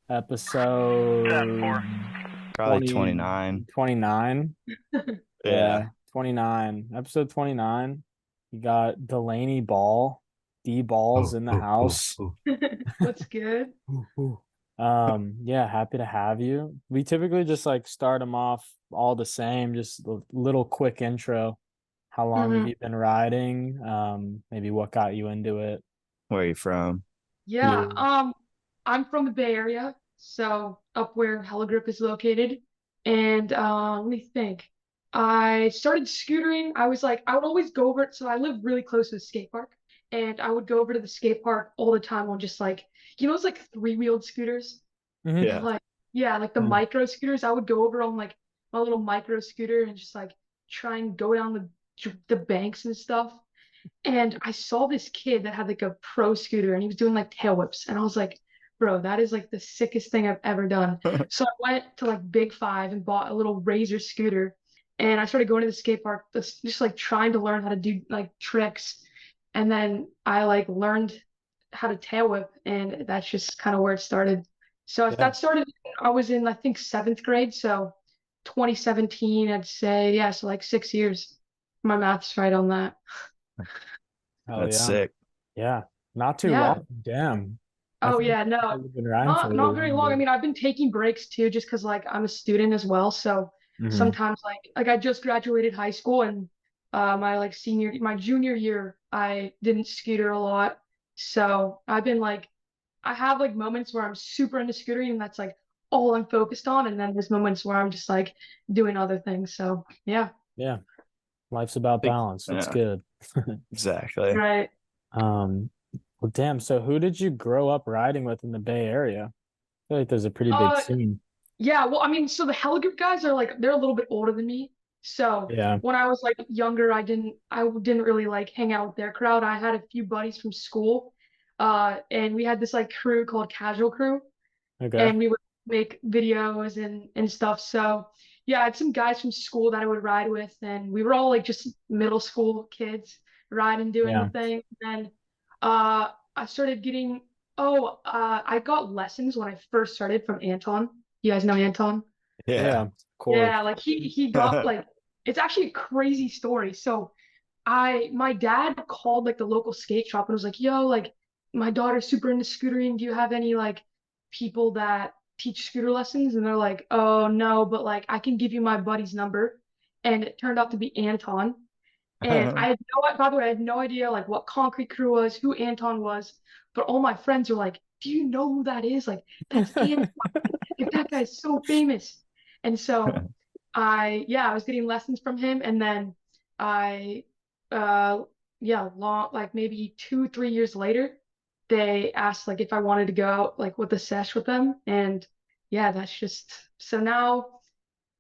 Episode Probably 20 29. 29. Yeah. Yeah, 29. Episode 29. You got Delaney Ball, D-Balls Oh, in the oh, oh, house. oh. What's good? Ooh, ooh. Yeah, happy to have you. We typically just like start them off all the same, just a little quick intro. How long have hmm you been riding? Maybe what got you into it? Where are you from? Yeah, Yeah. I'm from the Bay Area, so up where Hella Grip is located. And let me think. I started scootering. I was like, I would always go over it. So I live really close to the skate park, and I would go over to the skate park all the time on just like, those like three-wheeled scooters, Hmm. and Yeah. like, yeah, like the micro scooters. I would go over on like my little micro scooter and just like try and go down the banks and stuff. And I saw this kid that had like a pro scooter and he was doing like tail whips. And I was like, bro, that is like the sickest thing I've ever done. So I went to like Big Five and bought a little Razor scooter. And I started going to the skate park, just like trying to learn how to do like tricks. And then I like learned how to tail whip. And that's just kind of where it started. So Yeah. that started, I was in, I think, seventh grade. So 2017, I'd say, yeah, so like 6 years. My math's right on that. Hell That's yeah. sick. Yeah. Not too Yeah. long. Damn. I Oh think yeah, no, you've been riding for a not little very long. I longer. mean, I've been taking breaks too, just because like I'm a student as well. So Hmm. sometimes like I just graduated high school and my junior year, I didn't scooter a lot. So I've been like I have like moments where I'm super into scootering and that's like all I'm focused on, and then there's moments where I'm just like doing other things. So yeah, Yeah. Life's about Think, balance. That's yeah, good. exactly. right. Um, well, damn. So who did you grow up riding with in the Bay Area? I feel like there's a pretty big Uh, scene. Yeah, well, I mean, so the Hella Group guys are like they're a little bit older than me. So Yeah. when I was like younger, I didn't really like hang out with their crowd. I had a few buddies from school, and we had this like crew called Casual Crew, Okay. and we would make videos and stuff. So yeah, I had some guys from school that I would ride with, and we were all like just middle school kids riding, doing the Yeah. thing. And then I started getting I got lessons when I first started from Anton. You guys know Anton? Yeah. Yeah. Of Yeah, course. like he got like it's actually a crazy story. So my dad called like the local skate shop and was like, "Yo, like my daughter's super into scootering. Do you have any like people that teach scooter lessons?" And they're like, "Oh no, but like I can give you my buddy's number." And it turned out to be Anton. And by the way, I had no idea like what Concrete Crew was, who Anton was, but all my friends are like, "Do you know who that is? Like that's Anton. Like, that guy's so famous." And so I was getting lessons from him, and then I uh yeah, long like maybe 2, 3 years later, they asked like if I wanted to go out like with a sesh with them. And yeah, that's just so now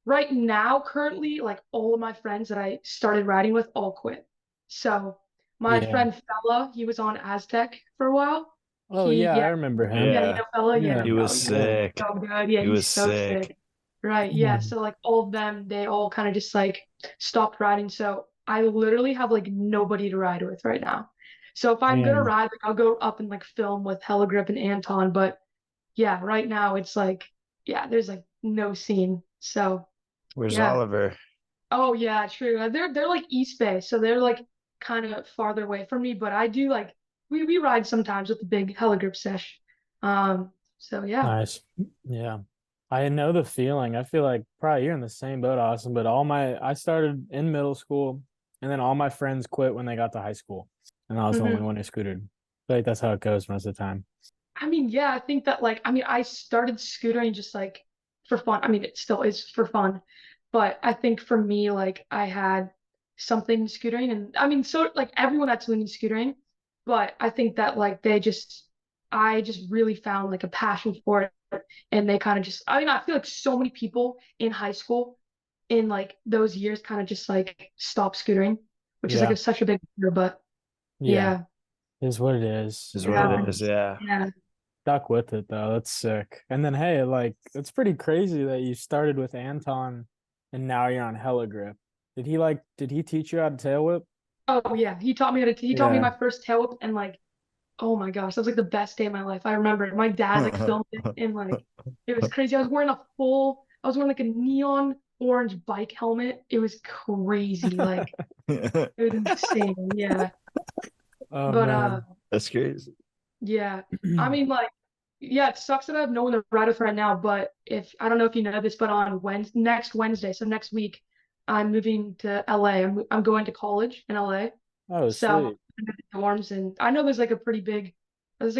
right now currently like all of my friends that I started riding with all quit. So my Yeah. friend Fella, he was on Aztec for a while. Oh He yeah, yeah, I remember him. yeah, you Yeah. know Fella, yeah, Yeah. He was oh yeah, Yeah. sick. so good. Yeah, He he's was so sick. sick. Right, yeah. Yeah. So like all of them, they all kind of just like stopped riding. So I literally have like nobody to ride with right now. So if I'm gonna Damn. ride, like I'll go up and like film with Hella Grip and Anton. But yeah, right now it's like yeah, there's like no scene. So Where's yeah. Oliver? Oh yeah, true. They're like East Bay, so they're like kind of farther away from me. But I do like we ride sometimes with the big Hella Grip sesh. So yeah. Nice. Yeah. I know the feeling. I feel like probably you're in the same boat, Austin, but I started in middle school and then all my friends quit when they got to high school. And I was the only hmm one who scootered. I feel like that's how it goes most of the time. I mean, yeah, I think that like I mean I started scootering just like for fun. I mean, it still is for fun, but I think for me like I had something in scootering, and I mean so like everyone that's doing scootering, but I think that like I just really found like a passion for it, and they kind of just I mean I feel like so many people in high school in like those years kind of just like stopped scootering, which is like Yeah. such a big deal, but Yeah. yeah, It is what it is. Is what it yeah, is. Yeah. yeah. Stuck with it though. That's sick. And then hey, like it's pretty crazy that you started with Anton and now you're on Hella Grip. Did he teach you how to tail whip? Oh yeah, he taught me Yeah. my first tail whip and like Oh my gosh, that was like the best day of my life. I remember it. My dad like filmed it and like it was crazy. I was wearing like a neon orange bike helmet. It was crazy. Like it was insane. Yeah. Oh But man. That's crazy. yeah. I mean like yeah, it sucks that I have no one to ride with right now, but if I don't know if you know this, but on next Wednesday, so next week, I'm moving to LA. I'm going to college in LA. Oh, So I'm sweet. in the dorms and I know there's like a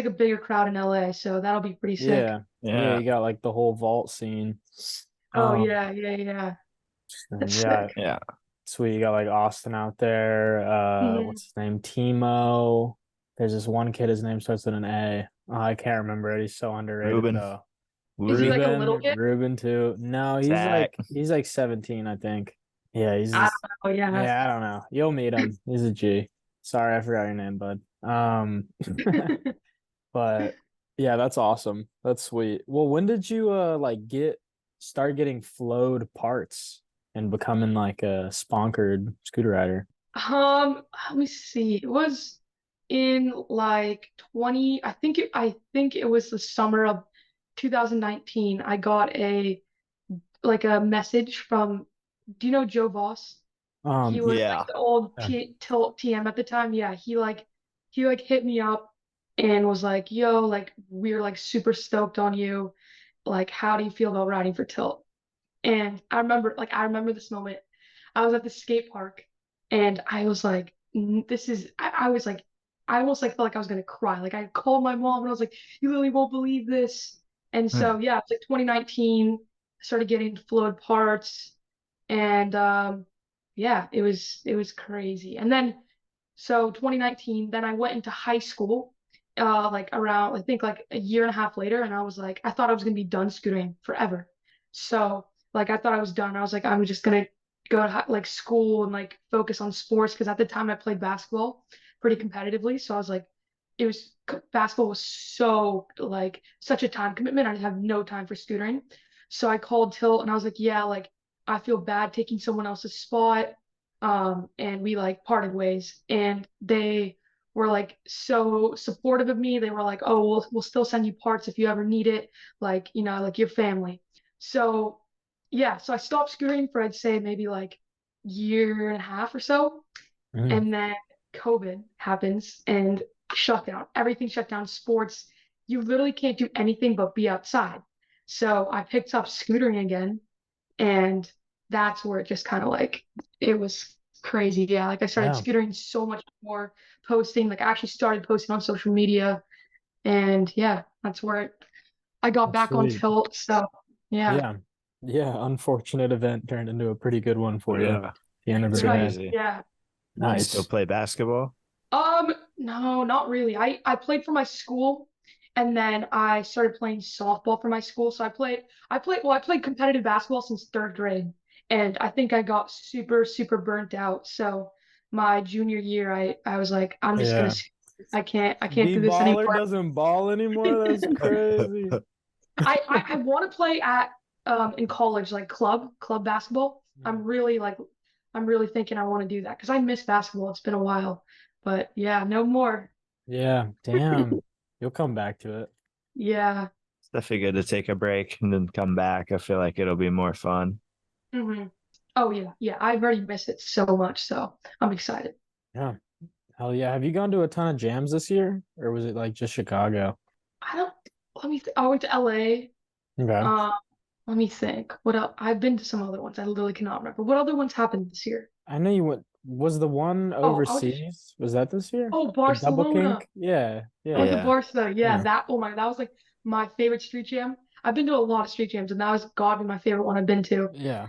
bigger crowd in LA, so that'll be pretty sick. Yeah. Yeah, Yeah. you got like the whole vault scene. Oh Um, yeah, yeah, yeah. That's and yeah, sick. Yeah. sweet. You got like Austin out there. Mhm. What's his name? Timo. There's this one kid, his name starts with an A. Oh, I can't remember it. He's so underrated Ruben. though. Is he Wooby. like a little kid? Ruben too. No, Zach. he's like 17, I think. Yeah, he's I just, don't know, yeah. yeah, I don't know. You'll meet him. He's a G. Sorry, I forgot your name, bud. But yeah, that's awesome. That's sweet. Well, when did you like start getting flowed parts and becoming like a sponsored scooter rider? Let me see. It was in like 20, I think it was the summer of 2019. I got a message from, do you know Joe Voss? He was like Yeah. the old Yeah. Tilt TM at the time. Yeah, he like hit me up and was like, "Yo, like we're like super stoked on you. Like, how do you feel about riding for Tilt?" And I remember this moment. I was at the skate park and I was like, this is I was like I almost like felt like I was gonna cry. Like I called my mom and I was like, you really won't believe this. And so yeah, it's like 2019, started getting flowed parts and yeah, it was crazy. And then so 2019, then I went into high school, like around I think like a year and a half later, and I was like, I thought I was gonna be done scootering forever. So like I thought I was done. I was like, I'm just gonna go to like school and like focus on sports because at the time I played basketball pretty competitively. So I was like, basketball was so like such a time commitment. I have no time for scootering. So I called Tilt and I was like, yeah, like I feel bad taking someone else's spot. And we like parted ways and they were like so supportive of me. They were like, oh, we'll still send you parts if you ever need it, like, you know, like your family. So yeah, so I stopped scootering for I'd say maybe like year and a half or so. Mhm. And then COVID happens and shut down. Everything shut down, sports. You literally can't do anything but be outside. So I picked up scootering again and that's where it just kind of like it was crazy. Yeah, like I started Yeah, scootering so much more, posting. Like I actually started posting on social media, and yeah, that's where I got that's back on sweet. tilt. So yeah, Yeah. Yeah, unfortunate event turned into a pretty good one for you at Yeah. the end of the It's right. day. crazy. Yeah. You still Nice. play basketball? No, not really. I played for my school, and then I started playing softball for my school. So I played competitive basketball since third grade, and I think I got super burnt out. So my junior year, I was like, I'm just gonna, Yeah. I can't D do this baller anymore. doesn't ball anymore. That's crazy. I want to play at in college like club basketball. I'm really thinking I want to do that because I miss basketball. It's been a while, but yeah, no more. Yeah, damn. You'll come back to it. Yeah. It's definitely good to take a break and then come back. I feel like it'll be more fun. hmm Oh yeah, yeah. I've already missed it so much, so I'm excited. Yeah. Hell yeah. Have you gone to a ton of jams this year? Or was it like just Chicago? I don't. I went to LA. Okay. Uh, let me think. What else? I've been to some other ones. I literally cannot remember. What other ones happened this year? I know you went, was the one Oh, I went to overseas? Was that this year? oh The double Barcelona. kink? Yeah, I went yeah, to Yeah. Barcelona. Yeah, yeah. that. Oh my, that was like my favorite street jam. I've been to a lot of street jams, and that was gotta be my favorite one I've been to. Yeah.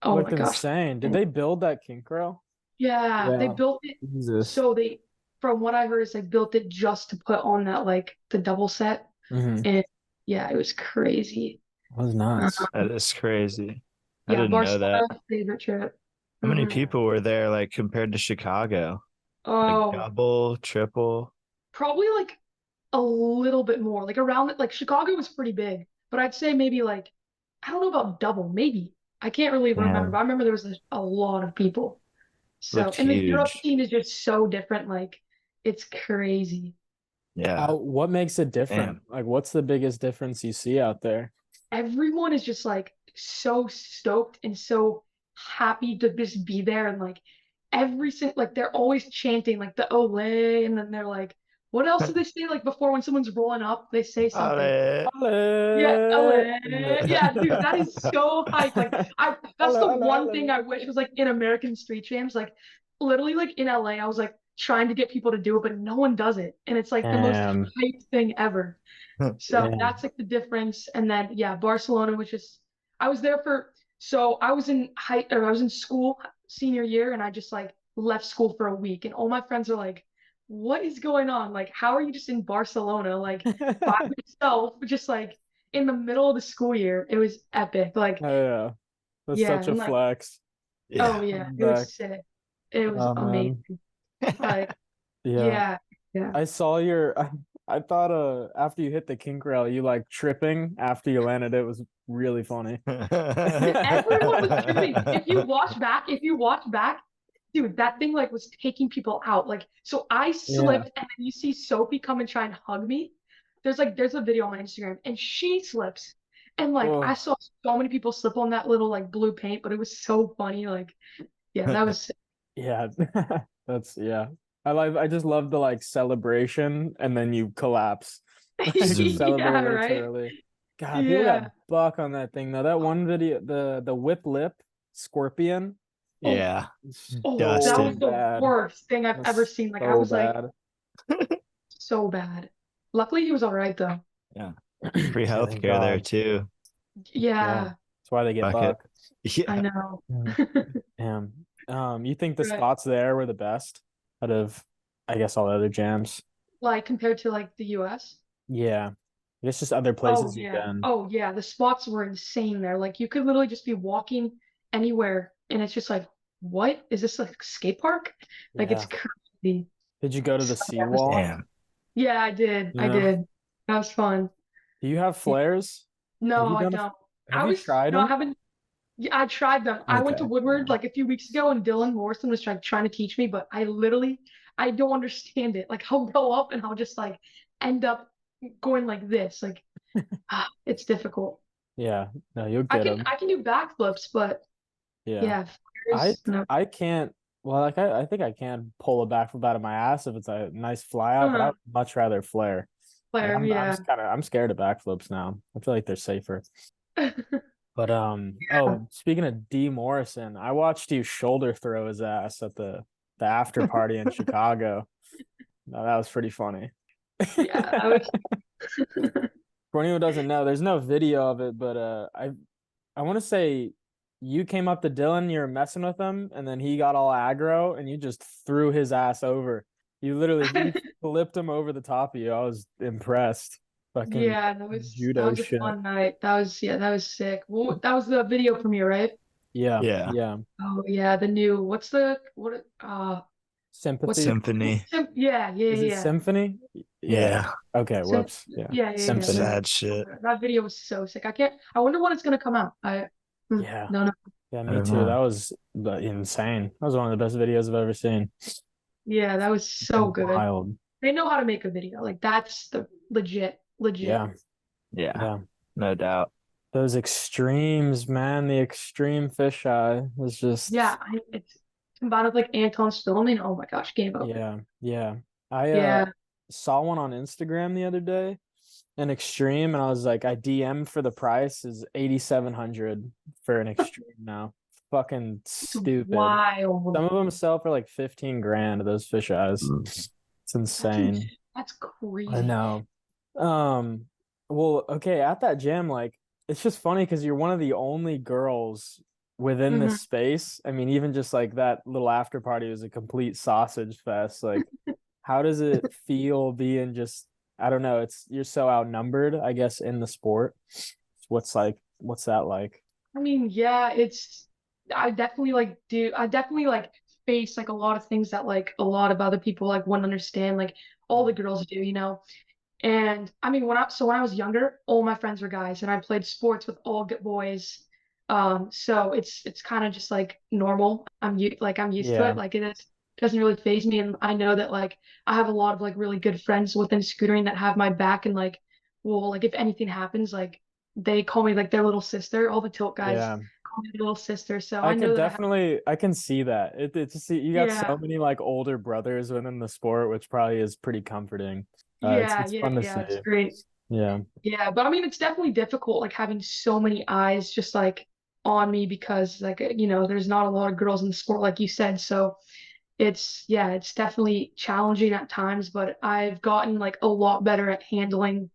Oh Looked my gosh. insane. Did they build that kink rail? Yeah, they Yeah. built it. Jesus. So they, from what I heard, is they built it just to put on that like the double set, Mm-hmm. and yeah, it was crazy. Was Uh, nuts. That is crazy. I yeah, didn't know that. Barcelona favorite trip. How many hmm people were there, like compared to Chicago? Like Oh, double, triple? probably like a little bit more, like around like Chicago was pretty big, but I'd say maybe like I don't know about double, maybe. I can't really remember, but Damn. I remember there was a lot of people. So, Looked and the Europe huge. scene is just so different. Like, it's crazy. Yeah. What makes it different? Damn. Like, what's the biggest difference you see out there? Everyone is just like so stoked and so happy to just be there, and like every single, like they're always chanting like the Olay, and then they're like, what else do they say? Like before when someone's rolling up, they say something. Ale. Yeah, Ale! Olay. Yeah, dude, that is so hype. Like that's Ale, the ale, one thing ale. I wish was like in American street jams. Like literally like in LA, I was like trying to get people to do it, but no one does it. And it's like the most Damn, hype thing ever. So damn. that's like the difference. And then yeah, Barcelona, which is I was there for so I was in I was in school senior year, and I just like left school for a week, and all my friends are like, what is going on? Like, how are you just in Barcelona, like by yourself, just like in the middle of the school year? It was epic. Like, Oh, yeah, that's yeah, such a and like, flex. oh Yeah. yeah, Coming it was back. sick. It was Oh man, amazing. Like, yeah. yeah, yeah. I saw your. I thought after you hit the kink rail, you like tripping after you landed. It was really funny. Everyone was tripping. If you watch back, dude, that thing like was taking people out. Like, so I Yeah. slipped, and then you see Sophie come and try and hug me. There's a video on my Instagram, and she slips, and like I Oh, saw so many people slip on that little like blue paint, but it was so funny. Like, yeah, that was yeah. That's yeah. I just love the like celebration and then you collapse. Like Zoom. yeah, celebrated too right. early. God, people got Yeah. buck on that thing though. That one video, the whip lip scorpion. Oh, Yeah. that So was Dusted. the bad. worst thing I've ever That's seen. Like, I so was like bad. so bad. Luckily, he was all right though. Yeah. Yeah, Free thank healthcare there God. too. Yeah. Yeah, That's why they get Fuck it. buck. I Yeah. know. Mm. Damn. You think the Right. spots there were the best out of, I guess, all the other jams? Like compared to like the US. Yeah. I guess just other Oh places you've yeah. been. Oh yeah. The spots were insane there. Like you could literally just be walking anywhere, and it's just like, what is this, like a skate park? Like it's Yeah. crazy. Did you go to the So yeah, it was seawall? fun. Damn. Yeah, I did. I Yeah. did. That was fun. Do you have Yeah. flares? Have No, you I done don't. have you tried No, I them? haven't. Yeah, I tried them. I went to Okay. Woodward like a few weeks ago, and Dylan Morrison was trying to teach me, but I don't understand it. Like I'll go up and I'll just like end up going like this. Like it's difficult. Yeah. No, you'll get them. I can do backflips, but Yeah. yeah, I flyers, no. I can't well like I think I can pull a backflip out of my ass if it's a nice fly out, but I Uh-huh. would much rather flare. Like Flare, I'm yeah. just kind of I'm scared of backflips now. I feel like they're safer. But Yeah. oh, speaking of D Morrison, I watched you shoulder throw his ass at the after party in Chicago. No, that was pretty funny. Yeah, I was For anyone who doesn't know, there's no video of it, but I want to say you came up to Dylan, you were messing with him, and then he got all aggro, and you just threw his ass over. You flipped him over the top of you. I was impressed. Fucking yeah, that judo was a shit. fun night. That was sick. Well, that was the video premiere, right? Yeah, Yeah. yeah. Oh yeah, the new what's Sympathy. it called? Symphony. Yeah, yeah, Is it yeah. symphony? Yeah. Yeah. Okay. Sym Whoops. Yeah. yeah, yeah, yeah. Symphony. Sad shit. That video was so sick. I wonder when it's gonna come out. Yeah. No, no. Yeah. I Me don't too. know. That was insane. That was one of the best videos I've ever seen. Yeah, that was so good. Wild. They know how to make a video. Like that's the legit. Yeah. Yeah. Yeah. No doubt. Those extremes, man. The extreme fisheye was just. It's combined with like Anton's filming. Oh my gosh, game over. Yeah. Yeah. I Yeah. saw one on Instagram the other day, an extreme, and I was like, I DM'd for the price is 8,700 for an extreme now. Fucking It's stupid. wild. Some of them sell for like 15 grand, those fish eyes. Mm. It's insane. That's I crazy. know. Um, well, okay, at that gym, like it's just funny because you're one of the only girls within Hmm. this space. I mean, even just like that little after party was a complete sausage fest. Like, how does it feel being just, I don't know, it's you're so outnumbered, I guess, in the sport. What's that like? I mean, yeah, I definitely like face like a lot of things that like a lot of other people like wouldn't understand, like all the girls do, you know. And I mean, when I was younger, all my friends were guys, and I played sports with all good boys. So it's kind of just like normal. I'm used to it, Yeah. like it is. doesn't really faze me. And I know that like I have a lot of like really good friends within scootering that have my back and like will like if anything happens, like they call me like their little sister. All the tilt guys Yeah. call me their little sister. So I I know could that I have definitely I can see that. It's just you got so yeah, many like older brothers within the sport, which probably is pretty comforting. yeah, It's yeah, fun to yeah. see. It's great. Yeah. Yeah, but I mean it's definitely difficult like having so many eyes just like on me because like there's not a lot of girls in the sport like you said. So it's definitely challenging at times, but I've gotten like a lot better at handling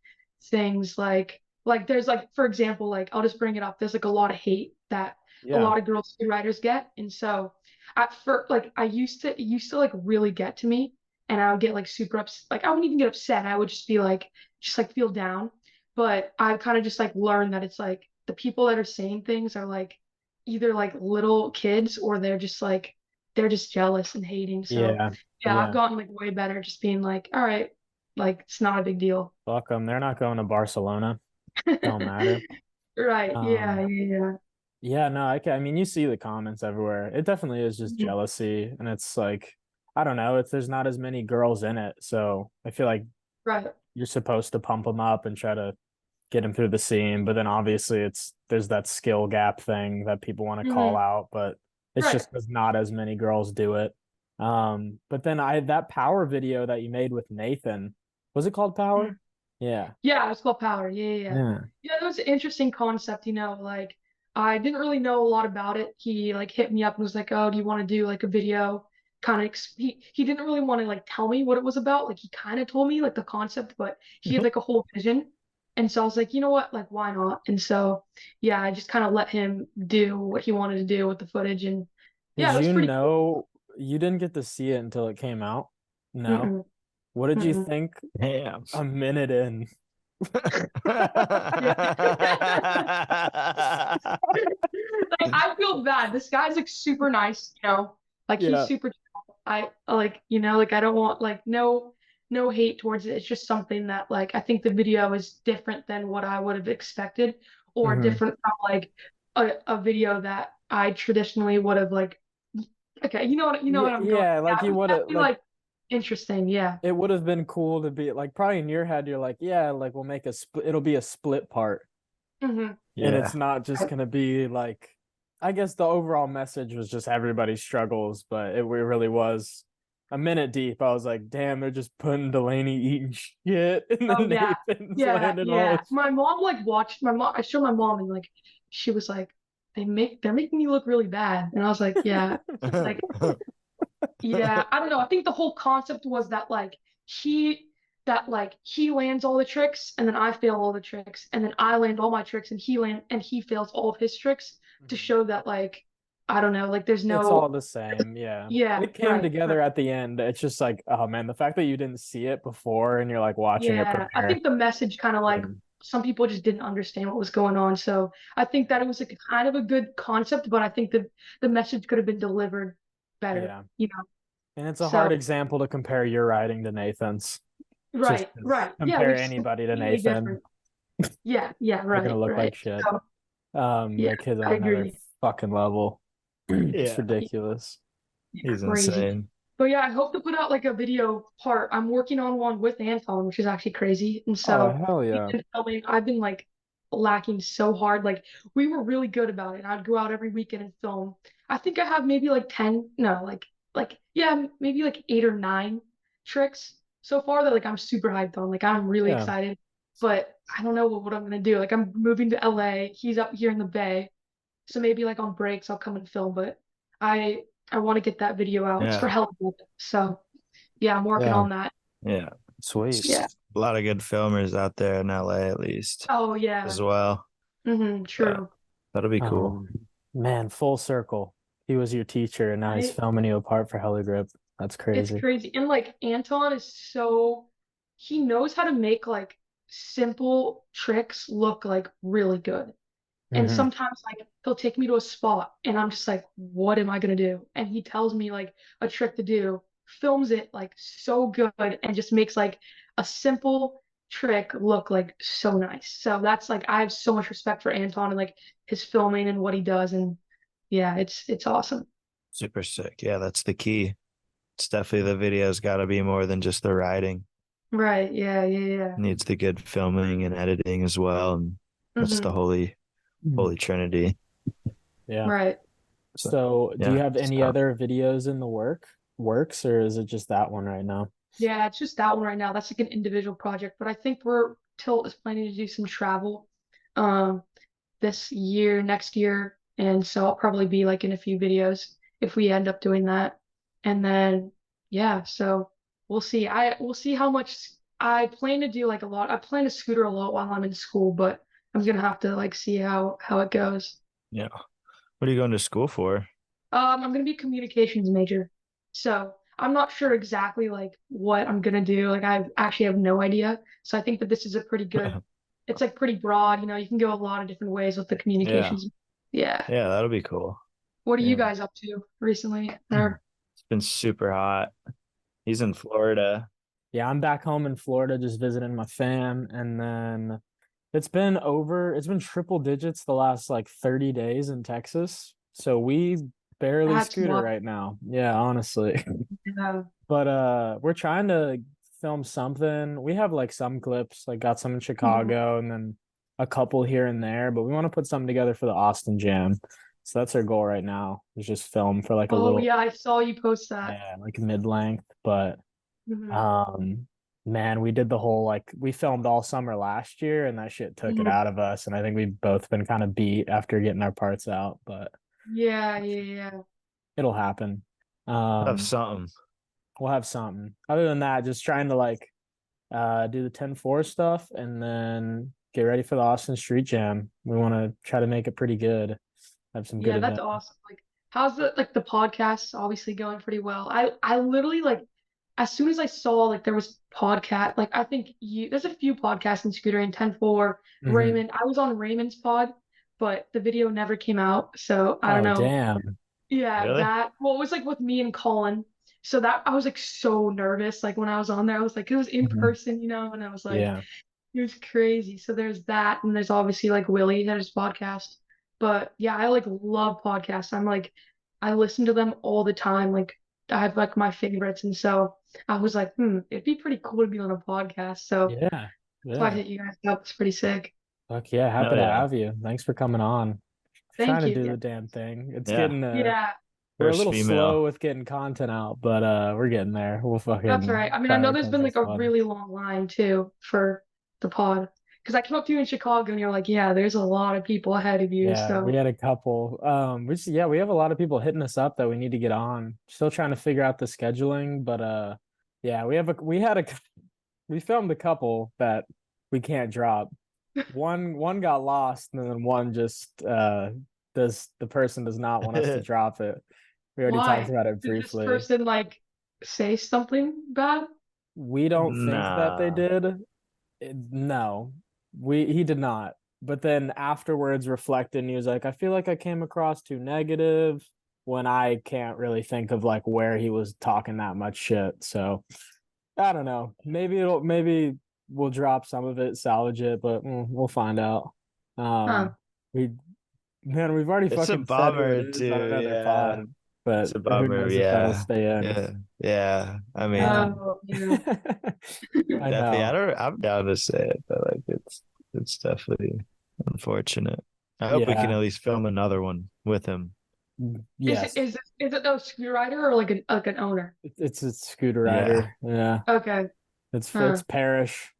things like there's like for example, like I'll just bring it up. There's like a lot of hate that a Yeah. lot of girls writers get. And so at first like it used to like really get to me and I would get like super upset. Like I wouldn't even get upset. I would just be like just like feel down. But I've kind of just like learned that it's like the people that are saying things are like either like little kids or they're just jealous and hating. So Yeah. yeah, I've Yeah. gotten like way better at just being like, all right, like it's not a big deal. Fuck them. They're not going to Barcelona. Don't matter. Right. Yeah. Um, Yeah. yeah, no, I mean, you see the comments everywhere. It definitely is just Mhm. jealousy, and it's like, I don't know, there's not as many girls in it, so I feel like Right. you're supposed to pump them up and try to get them through the scene, but then obviously there's that skill gap thing that people want to call Hmm. out, but it's Right. just because not as many girls do it. But then I that power video that you made with Nathan, was it called Power? Mhm. Yeah. Yeah, it's called Power. Yeah, yeah, yeah. Yeah. Yeah, that was an interesting concept, like I didn't really know a lot about it. He like hit me up and was like, "Oh, do you want to do like a video?" Kind of he didn't really want to like tell me what it was about. Like he kind of told me like the concept, but he had like a whole vision. And so I was like, "You know what? Like why not?" And so yeah, I just kind of let him do what he wanted to do with the footage and Did yeah, it was you pretty cool. know you didn't get to see it until it came out? No. Mm-mm, What did you mm-mm. think Damn. a minute in? Yeah. Like I feel bad. This guy's like super nice. Like he's Yeah. super chill. I like, like I don't want like no hate towards it. It's just something that like I think the video is different than what I would have expected or Hmm. different from like a video that I traditionally would have like okay, you know what Yeah, I'm going. yeah, like Yeah, it you was would have definitely like like interesting. Yeah. it would have been cool to be like probably in your head you're like, yeah, like we'll make a split it'll be a split part. Hmm. And it's Yeah. not just gonna be like I guess the overall message was just everybody struggles, but it really was a minute deep. I was like, damn, they're just putting Delaney eating shit, and Oh then yeah. Nathan's Yeah, landing all yeah. this. My mom like watched my mom I showed my mom and like she was like they're making me look really bad. And I was like, yeah. Like yeah, I don't know. I think the whole concept was he he lands all the tricks and then I fail all the tricks and then I land all my tricks and he fails all of his tricks to Mhm. show that like I don't know, like there's It's all no the same, yeah. yeah, It came right, together right. at the end. It's just like, oh man, the fact that you didn't see it before and you're like watching it Yeah, I premiere. think the message kind of like And some people just didn't understand what was going on. So I think that it was like kind of a good concept, but I think the message could have been delivered yeah. better. And it's a So hard example to compare your writing to Nathan's. Just right, 'cause right. Yeah, compare we anybody to completely Nathan, different. Yeah, yeah, they're gonna right, look right. like shit. So yeah, That kid's I on another agree. fucking level. It's Yeah. ridiculous. He's Crazy. insane. But yeah, I hope to put out like a video part. I'm working on one with Anton, which is actually crazy. And Oh so hell we've yeah. been filming. I've been like lacking so hard. Like we were really good about it. I'd go out every weekend and film. I think I have maybe like 10, no, like yeah, maybe like 8 or 9 tricks so far that like I'm super hyped on. Like I'm really Yeah. excited. But I don't know what I'm gonna do. Like I'm moving to LA. He's up here in the Bay. So maybe like on breaks I'll come and film, but I want to get that video out. It's for Yeah. hell. So yeah, I'm working Yeah. on that. Yeah. Sweet. Yeah. A lot of good filmers out there in LA at least Oh yeah. as well. But True. that'll be cool. Um Man, full circle. He was your teacher and now he's Right? filming you apart for Hella Grip. That's It's crazy. crazy. And like Anton is he knows how to make like simple tricks look like really good. And Hmm. sometimes like he'll take me to a spot and I'm just like, what am I gonna do? And he tells me like a trick to do, films it like so good and just makes like a simple trick look like so nice. So that's like I have so much respect for Anton and like his filming and what he does and yeah, it's awesome. Super sick. Yeah, that's the key it's definitely the video's got to be more than just the riding. Right. Yeah. It needs the good filming and editing as well, and that's the Hmm. holy trinity. Yeah. Right. So So do you yeah, have any other videos in the works, or is it just that one right now? Yeah, it's just that one right now. That's like an individual project, but I think Tilt is planning to do some travel um this year, next year, and so I'll probably be like in a few videos if we end up doing that. And then yeah, so we'll see how much I plan to do like a lot. I plan to scooter a lot while I'm in school, but I'm gonna have to like see how it goes. yeah. What are you going to school for? I'm gonna be a communications major, so I'm not sure exactly like what I'm gonna do. Like I actually have no idea. So I think that this is a pretty good. It's like pretty broad. You can go a lot of different ways with the Yeah, communications. Yeah. yeah, that'll be cool. What are you Yeah, guys up to recently? Or it's been super hot. He's in Florida. Yeah, I'm back home in Florida just visiting my fam, and then it's been triple digits the last like 30 days in Texas. So we barely that's scooter what. right now. Yeah, honestly. Yeah. But we're trying to film something. We have like some clips, like got some in Mhm. Chicago and then a couple here and there, but we want to put something together for the Austin Jam. So that's our goal right now. Is just film for like a Oh little, yeah, I saw you post that. yeah, like mid-length, but Hmm. um, man, we did the whole like we filmed all summer last year and that shit took it Hmm. out of us. And I think we've both been kind of beat after getting our parts out, but Yeah. it'll happen. Have Um, something. we'll have something. Other than that, just trying to like do the 10-4 stuff and then get ready for the Austin Street Jam. We want to try to make it pretty good. Have some good Yeah, that's events. awesome. Like, how's the podcast obviously going pretty well. I literally like as soon as I saw like there was podcast, like I think there's a few podcasts in Scooter and tenfour, Hmm. Raymond. I was on Raymond's pod, but the video never came out, so I don't Oh, know. damn. Yeah, Really? that well, it was like with me and Colin. So that I was like so nervous. Like when I was on there, I was like, it was in Hmm. person, and I was like, Yeah. it was crazy. So there's that, and there's obviously like Willie had his podcast. But yeah, I like love podcasts. I listen to them all the time. Like I have like my favorites, and so I was like, it'd be pretty cool to be on a podcast. So Yeah. that's why I Yeah. hit you guys up. It's pretty sick. Fuck yeah. Happy Oh to yeah, have you. Thanks for coming on. Trying Thank to you. do Yeah. the damn thing. It's yeah. getting Yeah, we're a First little female. slow with getting content out, but we're getting there. We'll that's all fucking right. I mean, I know there's prioritize been like this a one. really long line too for the pod. Because I came up to you in Chicago and you're like, yeah, there's a lot of people ahead of you. Yeah, we So had a couple. We have a lot of people hitting us up that we need to get on. Still trying to figure out the scheduling, but yeah, we filmed a couple that we can't drop. One got lost, and then one just the person does not want us to drop it. We already talked why? about it Did this briefly. person like say something bad? We don't think that they Nah. did. No, he did not. But then afterwards reflected and he was like, I feel like I came across too negative when I can't really think of like where he was talking that much shit. So I don't know. Maybe we'll drop some of it, salvage it, but we'll find out. Huh. We Man, we've already It's a fucking said who it bummer is on too. another Yeah, pod, but it's a who bummer. knows if that'll Yeah, stay in. yeah, yeah. I mean, Um, Oh, yeah. I definitely. I know. don't. I'm down to say it, but like, it's definitely unfortunate. I hope we can Yeah. at least film another one with him. Is it Yes. is it is it a scooter rider or like an owner? It's a scooter Yeah. rider. Yeah. Okay. It's Huh. Parish.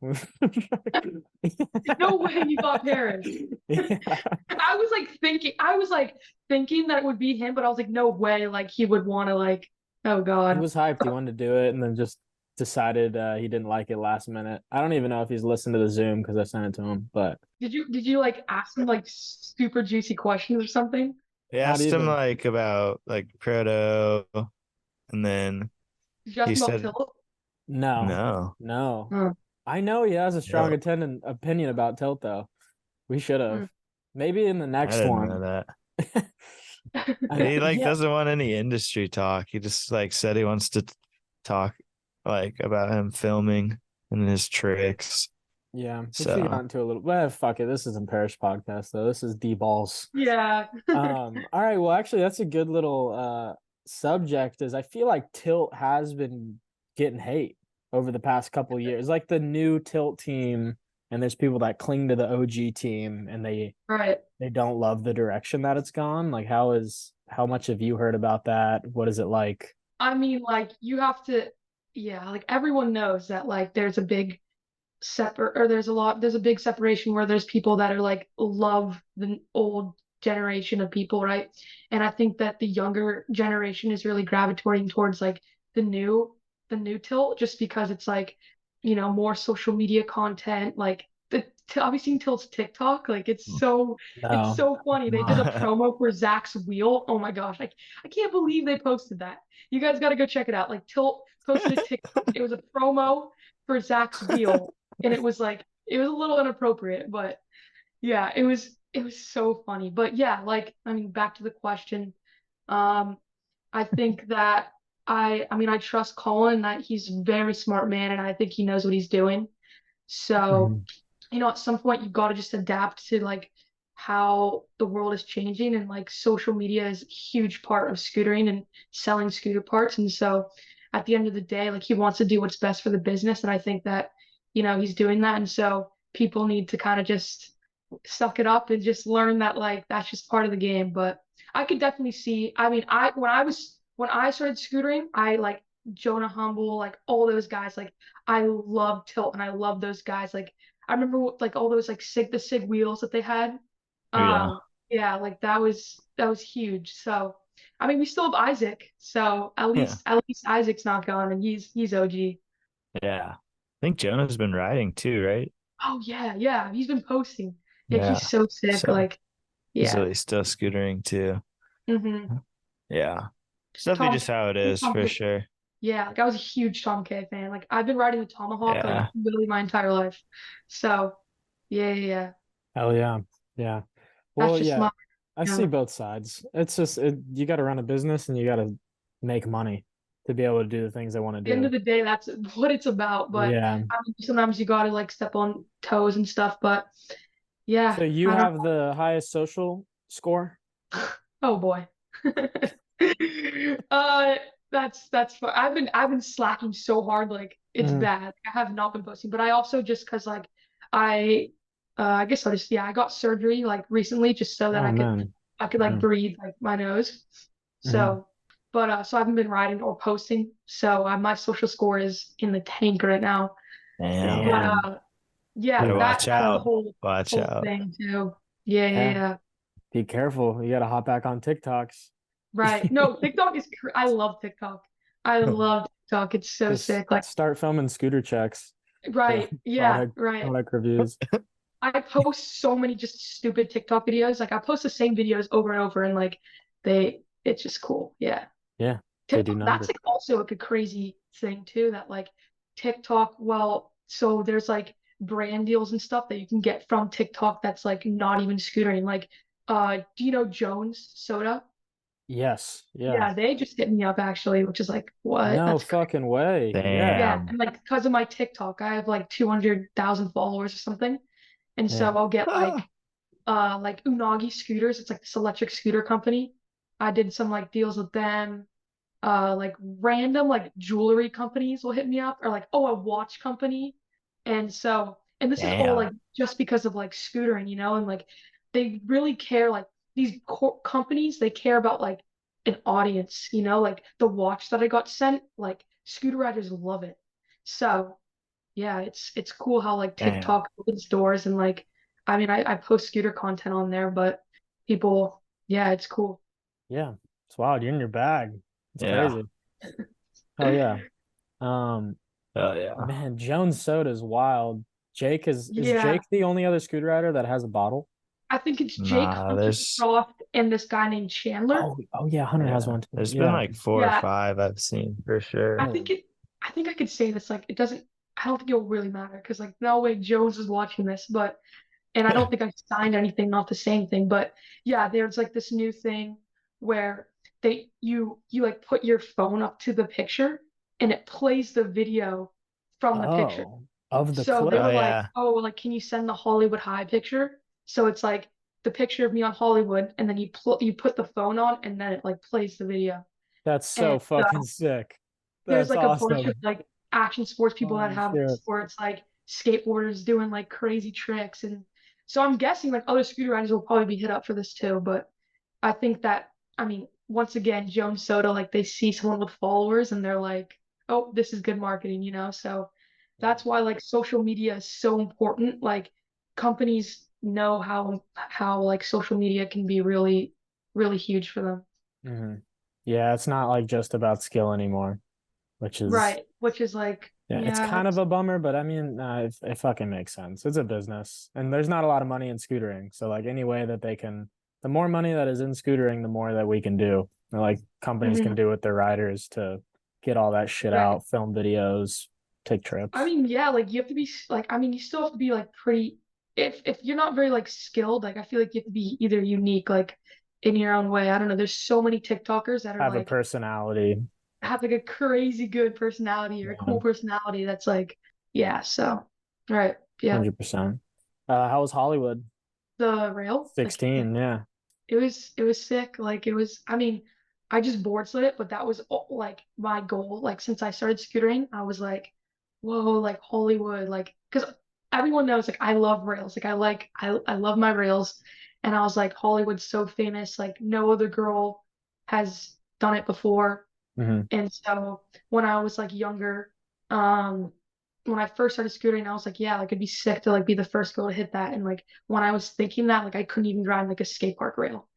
No way you got Paris. Yeah. I was like thinking that it would be him, but I was like, no way, like he would want to like, oh He God. was hyped. He wanted to do it and then just decided he didn't like it last minute. I don't even know if he's listened to the Zoom because I sent it to him, but Did you like ask him like super juicy questions or something? They not asked him even. like about like proto, and then Did you ask he him about said Tilt? No. no. No. Huh. I know he has a strong No, attendant opinion about Tilt though. We should Hmm. have. Maybe in the I next didn't know one. that. He like Yeah. doesn't want any industry talk. He just like said he wants to talk like about him filming and his tricks. Yeah. Which we got So into a little. Well, fuck it. This isn't Parish podcast though. This is DBALLS. Yeah. All right. Well, actually, that's a good little subject is I feel like Tilt has been getting hate over the past couple years. Like the new Tilt team, and there's people that cling to the OG team and Right. they don't love the direction that it's gone. Like how much have you heard about that? What is it like? I mean, like you have to, yeah, like everyone knows that like there's a big there's a big separation where there's people that are like love the old generation of people, right? And I think that the younger generation is really gravitating towards like the new the new Tilt just because it's like, more social media content, like have you seen Tilt's TikTok? Like it's No. so funny. They did a promo for Zach's wheel. Oh my gosh, I can't believe they posted that. You guys got to go check it out. Like Tilt posted a TikTok. It was a promo for Zach's wheel, and it was like it was a little inappropriate, but yeah, it was so funny. But yeah, like I mean, back to the question. Um, I think that I mean I trust Colin that he's a very smart man and I think he knows what he's doing. So, Mhm. at some point you've got to just adapt to like how the world is changing and like social media is a huge part of scootering and selling scooter parts. And so at the end of the day, like he wants to do what's best for the business. And I think that, he's doing that. And so people need to kind of just suck it up and just learn that like that's just part of the game. But I could definitely see, I mean, when I started scootering, I like Jonah Humble, like all those guys, like I love Tilt and I love those guys. Like I remember like all those like the Sig wheels that they had. Yeah. Yeah, like that was huge. So I mean we still have Isaac, so at Yeah. least at least Isaac's not gone and he's OG. Yeah. I think Jonah's been riding too, right? Oh yeah, yeah. He's been posting. Yeah, he's Yeah. so sick. So Like, yeah. so he's still scootering too. Mm-hmm. Yeah. It's definitely Tom just how it is Tom for K. sure. Yeah, like I was a huge Tom K fan. Like I've been riding the Tomahawk like Yeah. literally my entire life. So yeah, yeah, yeah. Hell yeah. Yeah. That's Well, just yeah, my I see yeah. both sides. It's just you got to run a business and you got to make money to be able to do the things I want to The end do. of the day, that's what it's about. But Yeah. I mean, sometimes you gotta like step on toes and stuff. But yeah, So you I don't. have the highest social score? Oh boy. Uh, that's fun. I've been slacking so hard, like it's Mhm. bad. I have not been posting, but I also just cause like I, I guess I just yeah I got surgery like recently just so that Oh I could man. I could like Yeah. breathe like my nose. Mhm. So, but so I haven't been writing or posting. So my social score is in the tank right now. But Damn. Damn. yeah, Gotta Dude. watch that's the out. whole Watch whole out. thing too. Yeah, yeah, Yeah. yeah. Be careful. You got to hop back on TikToks. Right. No, TikTok is I love TikTok. I love TikTok. It's so Just sick. Like, start filming scooter checks, the right. Yeah, product right. product reviews. I post so many just stupid TikTok videos. Like I post the same videos over and over and like it's just cool. Yeah. Yeah, they do TikTok, that's numbers. like also like a crazy thing too that like TikTok, well, so there's like brand deals and stuff that you can get from TikTok that's like not even scootering. Like do you know Jones Soda? Yes. Yeah. Yeah, they just hit me up actually, which is like, what? No That's crazy. fucking way. Yeah. Yeah, Damn. and like because of my TikTok, I have like 200,000 followers or something. And Yeah. so I'll get Ah, like Unagi scooters. It's like this electric scooter company. I did some like deals with them. Like random like jewelry companies will hit me up or like, oh, a watch company. And this is all damn. like just because of like scootering, and like they really care like these companies, they care about like an audience, like the watch that I got sent, like scooter riders love it. So yeah, it's cool how like Damn. TikTok opens doors and like I mean I post scooter content on there, but people, yeah, it's cool. Yeah. It's wild. You're in your bag. It's Yeah. crazy. Hell yeah. Um, Oh yeah. man, Jones Soda is wild. Jake is Yeah, Jake the only other scooter rider that has a bottle? I think it's Jake, Nah, Hunter there's Croft, and this guy named Chandler. Oh yeah, Hunter has yeah. one too. There's been Yeah. like four or Yeah, five I've seen for I sure. think it. I think I could say this. Like, it doesn't. I don't think it'll really matter because, like, no way Jones is watching this. But, and I don't think I signed anything, not the same thing. But yeah, there's like this new thing where you like put your phone up to the picture and it plays the video from the picture. Oh, of the So they clip. Oh were like, yeah. oh, like, can you send the Hollywood High picture? So it's like the picture of me on Hollywood, and then you put the phone on, and then it like plays the video. That's so And fucking sick. there's That's like a bunch of awesome. like action sports people that Holy have shit. this, where it's like skateboarders doing like crazy tricks. And so I'm guessing like other scooter riders will probably be hit up for this too. But I think that, I mean, once again, Jones Soda, like they see someone with followers and they're like, oh, this is good marketing, you know? So that's why like social media is so important. Like companies know how like social media can be really, really huge for them. Hmm. Yeah, it's not like just about skill anymore, which is Right. Which is like, yeah, it's yeah, kind of a bummer, but I mean, it fucking makes sense. It's a business, and there's not a lot of money in scootering. So like any way that they can, the more money that is in scootering, the more that we can do. Or like companies can mhm, do with their riders to get all that shit right. out, film videos, take I trips. mean, yeah, like you have to be like, I mean, you still have to be like pretty, if you're not very like skilled, like I feel like you have to be either unique, like in your own way. I don't know. There's so many TikTokers that are Have a like personality. have like a crazy good personality or a Yeah, cool personality that's like, yeah, so right. Yeah. 100%. How was Hollywood? The rail, like 16, yeah. it was sick. Like it was, I mean, I just board slid it, but that was like my goal. Like since I started scootering, I was like, whoa, like Hollywood, like because everyone knows like I love rails. Like I love my rails. And I was like, Hollywood's so famous, like no other girl has done it before. Hmm. And so when I was like younger, um, when I first started scootering, I was like, yeah, like it'd be sick to like be the first girl to hit that. And like when I was thinking that, like I couldn't even drive like a skate park rail.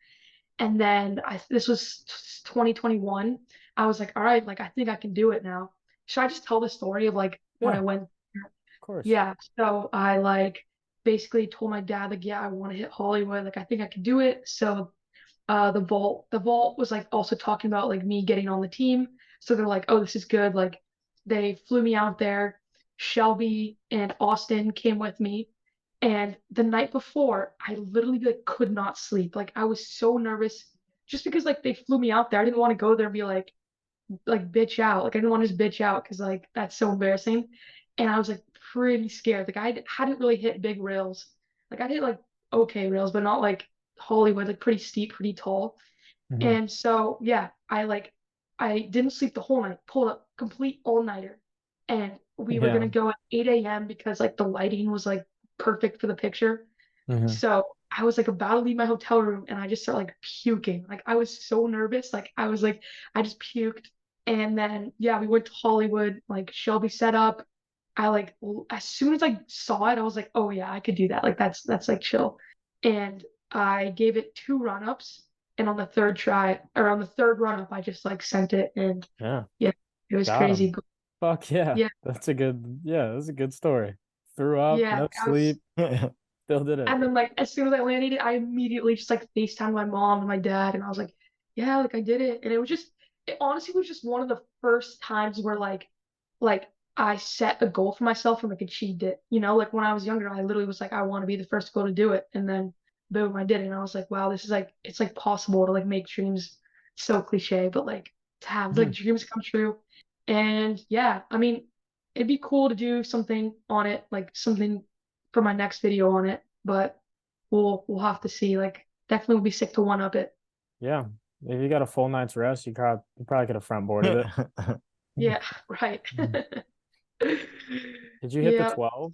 And then this was 2021. I was like, all right, like I think I can do it now. Should I just tell the story of like when Yeah, I of went? course. Yeah. So I like basically told my dad like, yeah, I want to hit Hollywood. Like I think I can do it. So the vault was like also talking about like me getting on the team. So they're like, oh, this is good. Like they flew me out there. Shelby and Austin came with me. And the night before, I literally like could not sleep. Like I was so nervous just because like they flew me out there. I didn't want to go there and be like bitch out. Like I didn't want to just bitch out because like that's so embarrassing. And I was like pretty scared. Like I hadn't really hit big rails. Like I hit like okay rails, but not like Hollywood, like pretty steep, pretty tall. Hmm. And so yeah, I didn't sleep the whole night, pulled a complete all-nighter. And we were Yeah. gonna go at 8 a.m. because like the lighting was like perfect for the picture. Hmm. So I was like about to leave my hotel room and I just started like puking. Like I was so nervous. Like I was like, I just puked. And then yeah, we went to Hollywood, like Shelby set up. I like as soon as I saw it, I was like, oh yeah, I could do that. Like that's like chill. And I gave it two run-ups. And on the third try or on the third run-up, I just like sent it and Yeah. yeah, it was Got crazy. him. But Fuck yeah. yeah, That's a good story. Threw up, yeah, no I was. sleep, still did it. And then like as soon as I landed it, I immediately just like FaceTimed my mom and my dad, and I was like, yeah, like I did it. And it honestly was just one of the first times where like I set a goal for myself and like achieved it. You know, like when I was younger, I literally was like, I want to be the first girl to do it. And then boom, I did it. And I was like, wow, this is like it's like possible to like make dreams so cliche, but like to have like Mhm. dreams come true. And yeah, I mean, it'd be cool to do something on it, like something for my next video on it, but we'll have to see. Like definitely would be sick to one up it. Yeah. If you got a full night's rest, you probably could have front boarded it. Yeah, right. Mhm. Did you hit the Yeah. 12?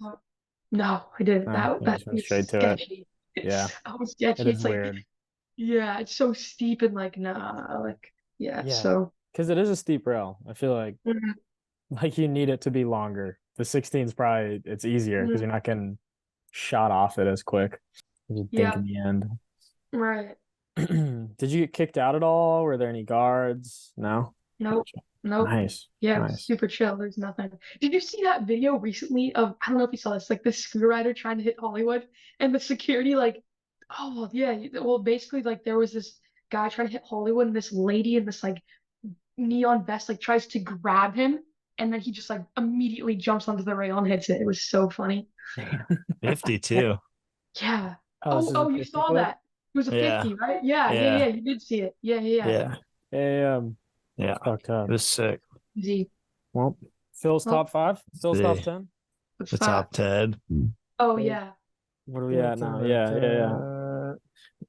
No, I didn't. No, That you that just went is straight to it. sketchy. Yeah, It's so it sketchy. is It's like weird. yeah, it's so steep and like nah, like yeah. Yeah, So because it is a steep rail. I feel like mhm, like you need it to be longer. The 16 is probably it's easier because mhm, you're not getting shot off it as quick as you think yeah, in the end. right. Did you get kicked out at all? Were there any guards? No? Nope. Gotcha. Nope. Nice. Yeah, it was Nice. super chill. There's nothing. Did you see that video recently of, I don't know if you saw this, like this scooter rider trying to hit Hollywood and the security like, oh yeah, well basically like there was this guy trying to hit Hollywood and this lady in this like neon vest like tries to grab him and then he just like immediately jumps onto the rail and hits it. It was so funny. 52. Yeah. Oh, this Oh, is oh, a you 50 saw clip? that. It was a Yeah. 50, right? Yeah, yeah, Yeah. yeah. You did see it. Yeah, yeah, yeah. Yeah. Hey, Yeah. that's fucked It up. was sick. Easy. Well, Phil's Well, top five? Phil's top The 10? what's the that? top 10. Oh Hey, yeah. what are we at now? Yeah, yeah, yeah.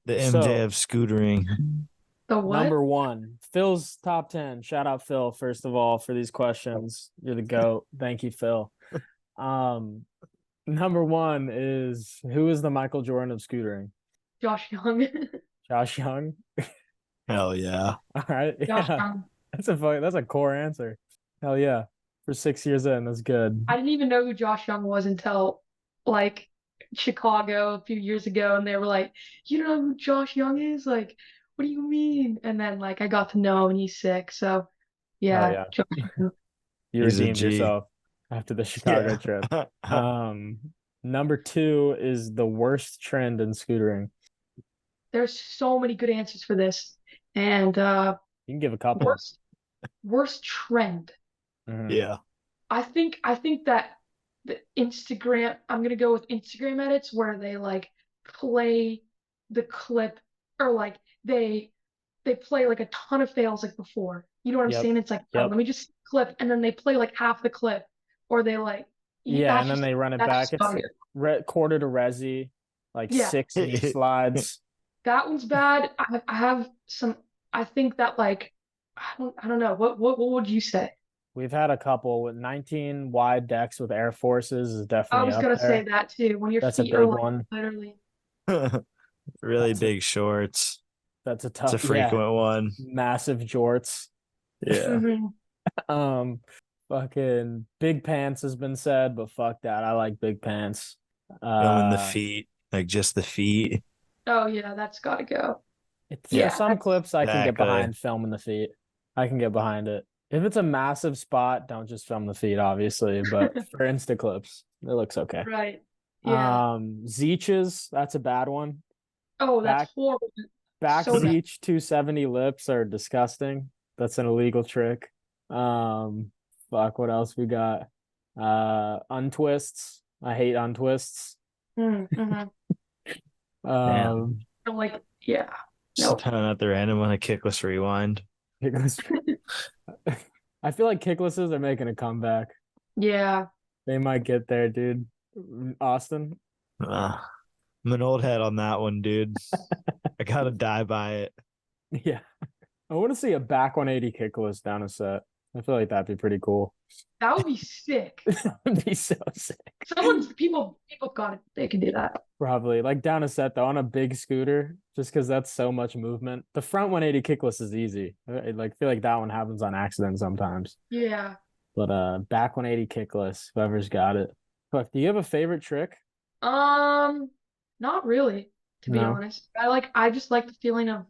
The MJ So, of scootering. The what? Number 1, Phil's top 10. Shout out Phil, first of all, for these questions. You're the GOAT. Thank you, Phil. Number 1 is, who is the Michael Jordan of scootering? Josh Young. Josh Young. Hell yeah. All right. Josh Yeah. Young. That's a core answer. Hell yeah. For 6 years in, that's good. I didn't even know who Josh Young was until like Chicago a few years ago, and they were like, "You don't know who Josh Young is? Like, what do you mean?" And then like I got to know him, and he's sick. So Hell yeah, yeah. Josh Young. You He's a redeemed G. yourself after the Chicago trip. Number 2 is the worst trend in scootering. There's so many good answers for this, and You can give a couple. worst trend. Mhm. Yeah. I think that the Instagram, I'm gonna go with Instagram edits where they like play the clip, or like they play like a ton of fails like before. You know what I'm Yep. saying? It's like, oh, Yep. let me just clip, and then they play like half the clip, or they like Yeah, that's and then just they run it that's back. just It's bugger. quarter to resi, like Yeah. 6 knee slides. That one's bad. I have some. I think that like I don't know. What would you say? We've had a couple with 19 wide decks with Air Forces is I definitely was up gonna say there. that too. When your That's a feet are big like one. literally. Really That's a- big shorts. That's a It's tough, a frequent one. massive jorts. Yeah. Mhm. Fucking big pants has been said, but fuck that. I like big pants. Filming the feet, like just the feet. Oh yeah, that's gotta go. For Yeah, some that's clips, I can get Exactly. behind filming the feet. I can get behind it. If it's a massive spot, don't just film the feet, obviously. But for Insta clips, it looks okay. right. Yeah. Zeeches, that's a bad one. Oh, that's Back horrible. back So bad. Zeech 270 lips are disgusting. That's an illegal trick. Fuck, what else we got? Untwists. I hate untwists. Mm-hmm. Damn. Like, yeah. Just Nope. throwing out the random one, a kickless rewind. I feel like kicklesses are making a comeback. Yeah. They might get there, dude. Austin. I'm an old head on that one, dude. I gotta die by it. Yeah. I want to see a back 180 kickless down a set. I feel like that'd be pretty cool. That would be sick. That'd be so sick. People got it. They can do that. Probably like down a set though on a big scooter, just because that's so much movement. The front 180 kickless is easy. I like feel like that one happens on accident sometimes. Yeah. But back 180 kickless, whoever's got it. Fuck, do you have a favorite trick? Not really, to be No. honest. I just like the feeling of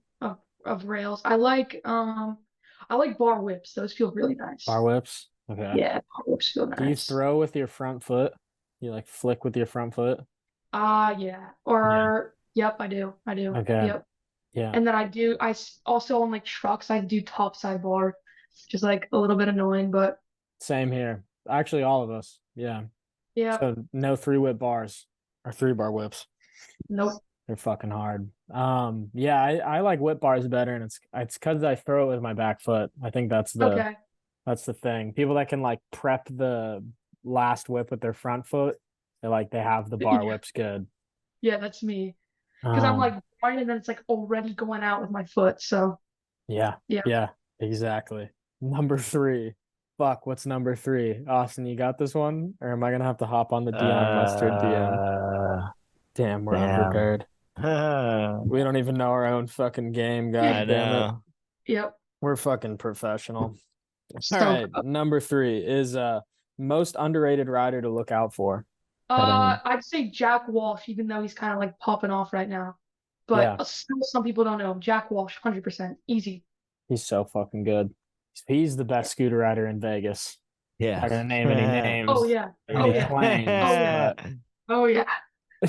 rails. I like bar whips. Those feel really nice. Bar whips. Okay. Yeah, bar whips feel nice. Do you throw with your front foot? You like flick with your front foot? Yeah. Or yep, I do. Okay. Yep. Yeah. And then also on like trucks, I do top side bar, which is like a little bit annoying, but Same here. Actually, all of us. Yeah. yeah, So no 3-whip bars or 3-bar whips. nope. They're fucking hard. Yeah, I like whip bars better, and it's because I throw it with my back foot. I think that's Okay. the thing. People that can like prep the last whip with their front foot, they have the bar Yeah. whips good. Yeah, that's me. Because I'm like right, and then it's like already going out with my foot. So Yeah, yeah. exactly. Number 3. Fuck, what's number 3? Austin, you got this one? Or am I gonna have to hop on the Dion Mustard DM? Damn, we're unprepared. We don't even know our own fucking game, god I damn it. know. Yep. We're fucking professional. So All right, number 3 is most underrated rider to look out for. I'd say Jack Walsh, even though he's kind of like popping off right now. But Yeah. still some people don't know him. Jack Walsh, 100%. Easy. He's so fucking good. He's the best scooter rider in Vegas. Yeah. Not gonna name any names. Oh yeah. Any Oh yeah. claims, Oh yeah. but Oh yeah.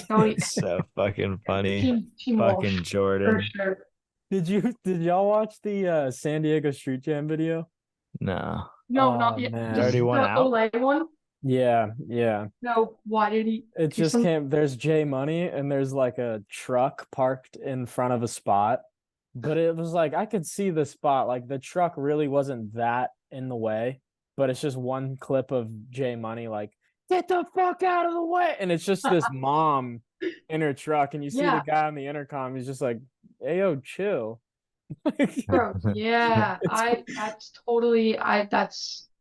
Oh yeah. It's so fucking funny. Team Fucking Walsh, Jordan. for sure. did y'all watch the San Diego Street Jam video? No. No, Oh, not yet. man. It's already The won out? Olay one? Yeah. No, why did he It do just some- came. There's J Money, and there's like a truck parked in front of a spot. But it was like I could see the spot. Like the truck really wasn't that in the way, but it's just one clip of J Money like, get the fuck out of the way. And it's just this mom in her truck, and you see the Yeah. guy on the intercom, he's just like, hey yo, chill. Bro, yeah,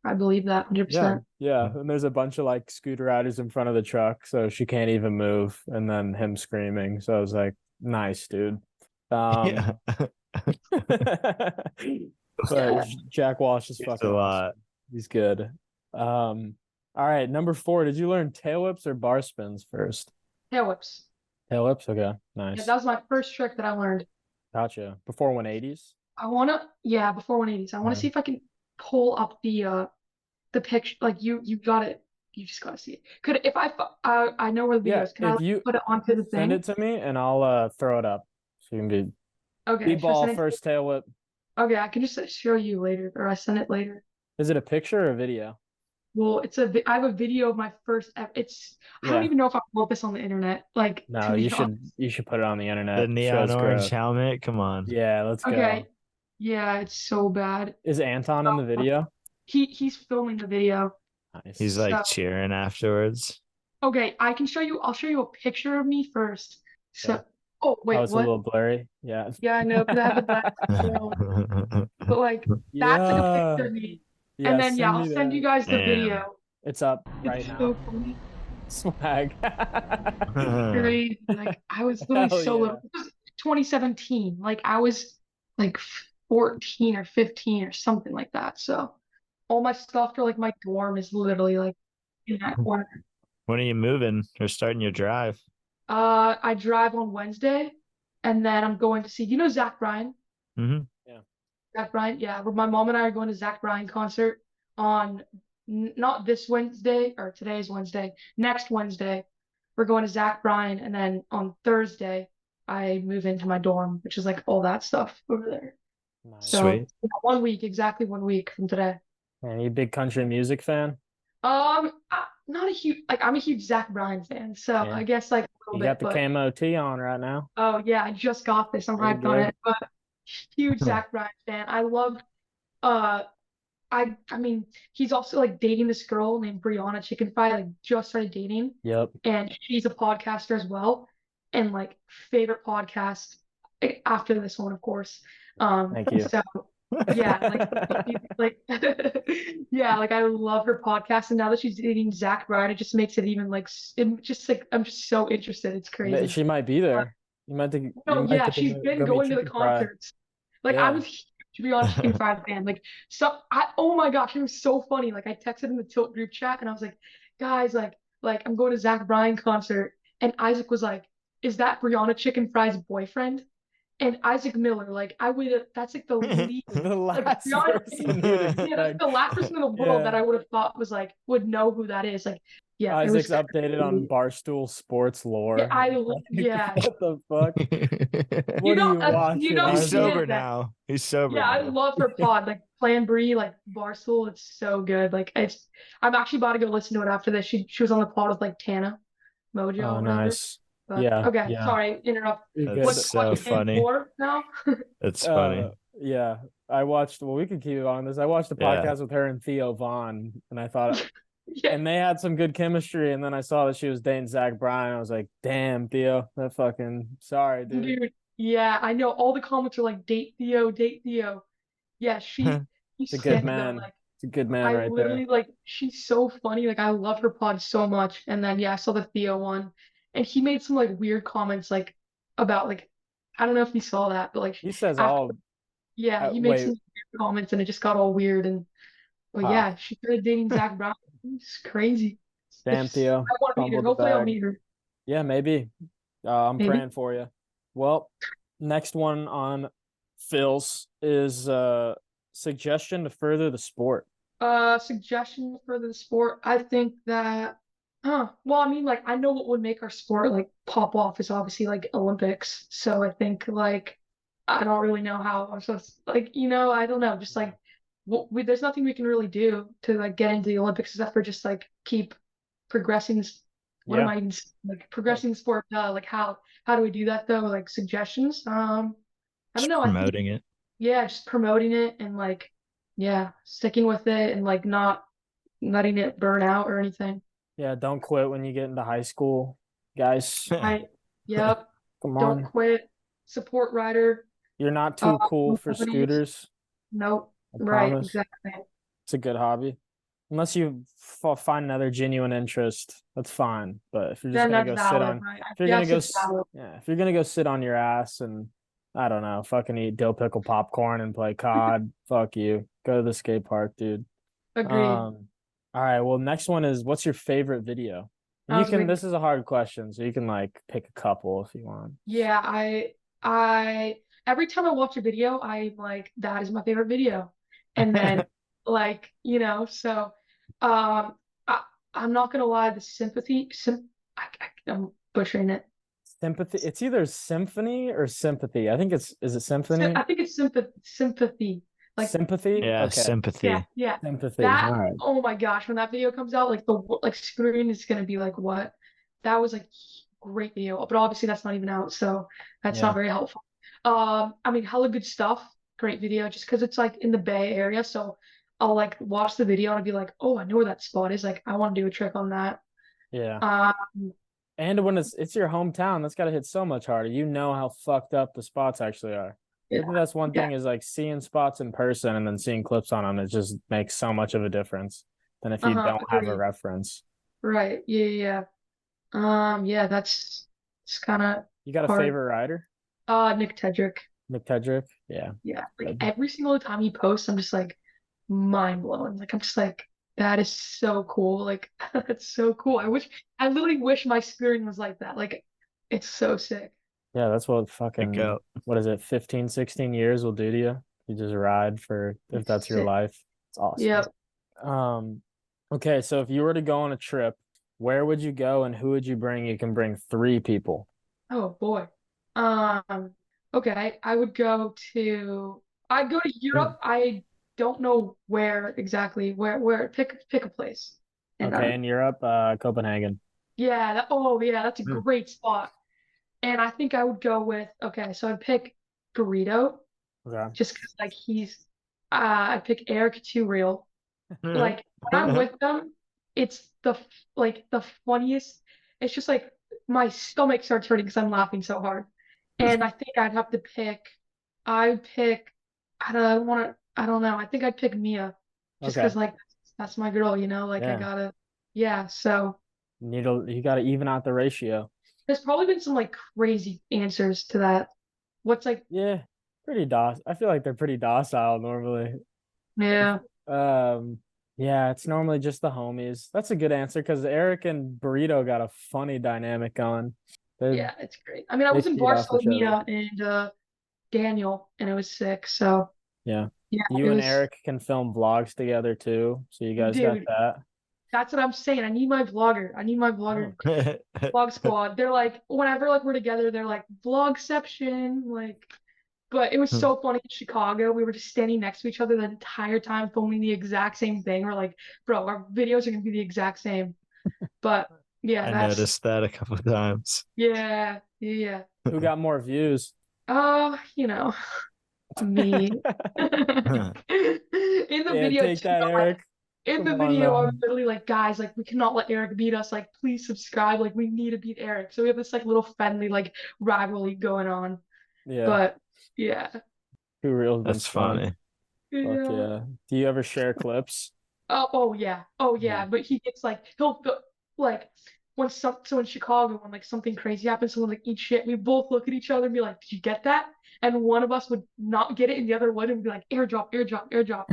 I believe that Yeah, 100%. yeah. And there's a bunch of like scooter riders in front of the truck, so she can't even move, and then him screaming. So I was like, nice, dude. Yeah. But Yeah. Jack Walsh is It's fucking a awesome. lot. He's good. All right, number 4. Did you learn tail whips or bar spins first? Tail whips. Tail whips, okay, Yeah, nice. that was my first trick that I learned. Gotcha. Before 180s? Yeah, before 180s. I wanna Yeah. see if I can pull up the picture. Like you got it. You just gotta see it. I know where the video Yeah, is. Can I if like, you put it onto the send thing? it to me and I'll throw it up. So you can be Okay, should I B-ball send it? first tail whip. Okay, I can just show you later, or I send it later. Is it a picture or a video? Well, I have a video of my first it's I don't Yeah. even know if I will this on the internet, like to No, be you honest. should put it on the The internet. neon Shows orange growth. helmet. Come on. Yeah, let's Okay. go. Yeah, it's so bad. Is Anton in the video? He's filming the video. He's Nice. So like cheering afterwards. okay, I'll show you a picture of me first. Okay. So oh Oh, wait, it's a what? little blurry. Yeah. Yeah, I know, because I have the glasses on. But like that's like a picture Yeah. of me. And Yeah, then yeah, send I'll me send you that. guys the Damn. video. It's up It's right now. so funny. Swag. Crazy. Like I was literally Hell so little. yeah. This was 2017. Like I was like 14 or 15 or something like that. So all my stuff for like my dorm is literally like in that corner. When are you moving or starting your drive? I drive on Wednesday, and then I'm going to see. You know Zach Bryan? Hmm. Yeah. Zach Bryan, yeah. But my mom and I are going to Zach Bryan concert on not this Wednesday or today's Wednesday, next Wednesday. We're going to Zach Bryan, and then on Thursday I move into my dorm, which is like all that stuff over there. Nice. So Sweet. yeah, 1 week, exactly 1 week from today. Man, you a big country music fan? Not a huge like I'm a huge Zach Bryan fan, so Yeah. I guess like a little You got bit, the but camo tee on right now. oh yeah, I just got this. I'm There you hyped on go. it, but huge Zach Bryan fan. I love uh I mean he's also like dating this girl named Brianna Chicken Fry, like just started dating, Yep. and she's a podcaster as well, and like favorite podcast after this one, of course. Thank you. So yeah, like yeah, like I love her podcast, and now that she's dating Zach Bryan, it just makes it even like it just like I'm just so interested. It's crazy. She might be But there. You no, might yeah, get to she's been go meet going to the Chicken Fry. concerts. Like I Yeah. was huge, to be honest, Chicken Fried fan. Like so oh my gosh, it was so funny. Like I texted in the Tilt group chat and I was like, guys, like I'm going to Zach Bryan concert. And Isaac was like, is that Brianna Chicken Fry's boyfriend? And Isaac Miller, like I would that's like the least The like last Brianna person you'd yeah, that's expect. the last person in the world that Yeah. I would have thought was like would know who that is. Like, yeah, it Isaac's was updated on crazy. Barstool Sports Yeah, lore. Like, yeah. what the fuck? You What are know, you you watching, know He's who he Isaac? is sober then. now. He's sober Yeah, I now. love her pod, like Plan Brie, like Barstool. It's so good. Like I'm actually about to go listen to it after this. She was on the pod with like Tana Mojo Oh, or whatever. nice. But Yeah, okay, yeah. sorry, interrupt. You're That's What good. you watch so funny. tenfour now? That's funny. Yeah. I watched, well, we could keep it on this. I watched a Yeah. podcast with her and Theo Vaughn, and I thought, Yeah, and they had some good chemistry. And then I saw that she was dating Zach Bryan. I was like, damn, Theo, that fucking, sorry, dude. dude. Yeah, I know. All the comments are like, date Theo, date Theo. Yeah, It's a she's good sick though. man. Like It's a good man I right there. literally like she's so funny. Like I love her pod so much. And then yeah, I saw the Theo one, and he made some like weird comments like about like I don't know if you saw that, but like He says after all, yeah, he made some wait, weird comments and it just got all weird. And but ah, yeah, she started dating Zach Brown. It's crazy. damn, Theo, I want to meet her. fumbled the Hopefully I'll bag. meet her. Yeah, maybe. I'm Maybe. praying for you. Well, next one on Phil's is suggestion to further the sport. Suggestion for the sport. I think that well, I mean like I know what would make our sport like pop off is obviously like Olympics. So I think like I don't really know how I'm supposed to, like I don't know, just like there's nothing we can really do to like get into the Olympics except for just like keep progressing this what am Yeah. I even like progressing the sport like how do we do that though? Like suggestions? I don't Just know. I think promoting it. yeah, just promoting it and like yeah, sticking with it and like not letting it burn out or anything. Yeah, don't quit when you get into high school, guys. I yep, Come don't on. quit, support Ryder. You're not too cool for Companies. scooters. Nope. I Right, promise. exactly. It's a good hobby. Unless you find another genuine interest, that's fine. But if you're just Then gonna that's go sit valid, on, right? if you're gonna Yes, go, it's valid. yeah, if you're gonna go sit on your ass and I don't know, fucking eat dill pickle popcorn and play COD, fuck you. Go to the skate park, dude. Agreed. All right. Well, next one is what's your favorite video? And That you was a can. good. This is a hard question, so you can like pick a couple if you want. Yeah, I every time I watch a video, I'm like, that is my favorite video. And then like, so um I I'm not gonna lie, the I'm butchering it. Sympathy. It's either symphony or sympathy. I think it's. Is it symphony? I think it's sympathy. Like, Sympathy. Yeah, Okay. yeah, sympathy. yeah. Sympathy. That, All right. oh my gosh, when that video comes out, like the like screen is gonna be like, what? That was like great video, but obviously that's not even out, so that's not Yeah. very helpful. I mean, hella good stuff, great video, just because it's like in the Bay Area, so I'll like watch the video and I'll be like, oh, I know where that spot is. Like, I want to do a trick on that. Yeah. Um, And when it's your hometown, that's got to hit so much harder. You know how fucked up the spots actually are. I yeah, think that's one yeah, thing is like seeing spots in person and then seeing clips on them. It just makes so much of a difference than if you don't have a agreed. reference. Right, yeah, yeah, yeah, that's it's kind of You got a hard. favorite rider? Nick Tedrick. McTedrick? Yeah. Yeah, like Good. every single time he posts, I'm just like mind blown. Like I'm just like, that is so cool. Like that's so cool. I literally wish my scooting was like that. Like it's so sick. Yeah, that's what Pick fucking up. what is it, 15, 16 years will do to you. You just ride for if It's that's your sick. life. It's awesome. Yep. Okay, so if you were to go on a trip, where would you go and who would you bring? You can bring three people. Oh boy. Um, okay, I'd go to Europe. I don't know where exactly. Where pick a place. And Okay, in Europe, Copenhagen. yeah, yeah, that's a great spot. And I think I would go with, okay, so I'd pick Burrito Okay. just because like I'd pick Eric Too Real. Like when I'm with them, it's like the funniest. It's just like my stomach starts hurting because I'm laughing so hard. And I think I'd pick, I don't know. I think I'd pick Mia just Okay. because like that's my girl, like I Yeah. gotta, yeah. So You gotta even out the ratio. there's probably been some like crazy answers to that. What's like, Yeah. Pretty docile. I feel like they're pretty docile normally. yeah. Um, yeah, it's normally just the homies. That's a good answer because Eric and Burrito got a funny dynamic going. They Yeah, it's great. I mean, I they was in feed off Barcelona each with other. Mia and Daniel, and it was sick. So Yeah. yeah, it You and was, Eric can film vlogs together too. So you guys got dude. that. That's what I'm saying. I need my vlogger. I need my vlogger vlog squad. They're like, whenever like we're together, they're like vlogception. Like, but it was so funny in Chicago. We were just standing next to each other the entire time, filming the exact same thing. We're like, bro, our videos are gonna be the exact same. But yeah, I that's noticed that a couple of times. yeah, yeah. Who got more views? You know. Me. In the Yeah, video take too, that, Eric. in the Come on video, now. I'm literally like, guys, like we cannot let Eric beat us. Like, please subscribe. Like, we need to beat Eric. So we have this like little friendly like rivalry going on. Yeah. But yeah. Who reel's been That's fun. funny. Fuck Yeah. yeah. Do you ever share clips? Oh yeah. Oh Yeah. yeah. But he gets like like so in Chicago when like something crazy happens, someone like eat shit, we both look at each other and be like, did you get that? And one of us would not get it and the other would and be like, airdrop, airdrop, airdrop.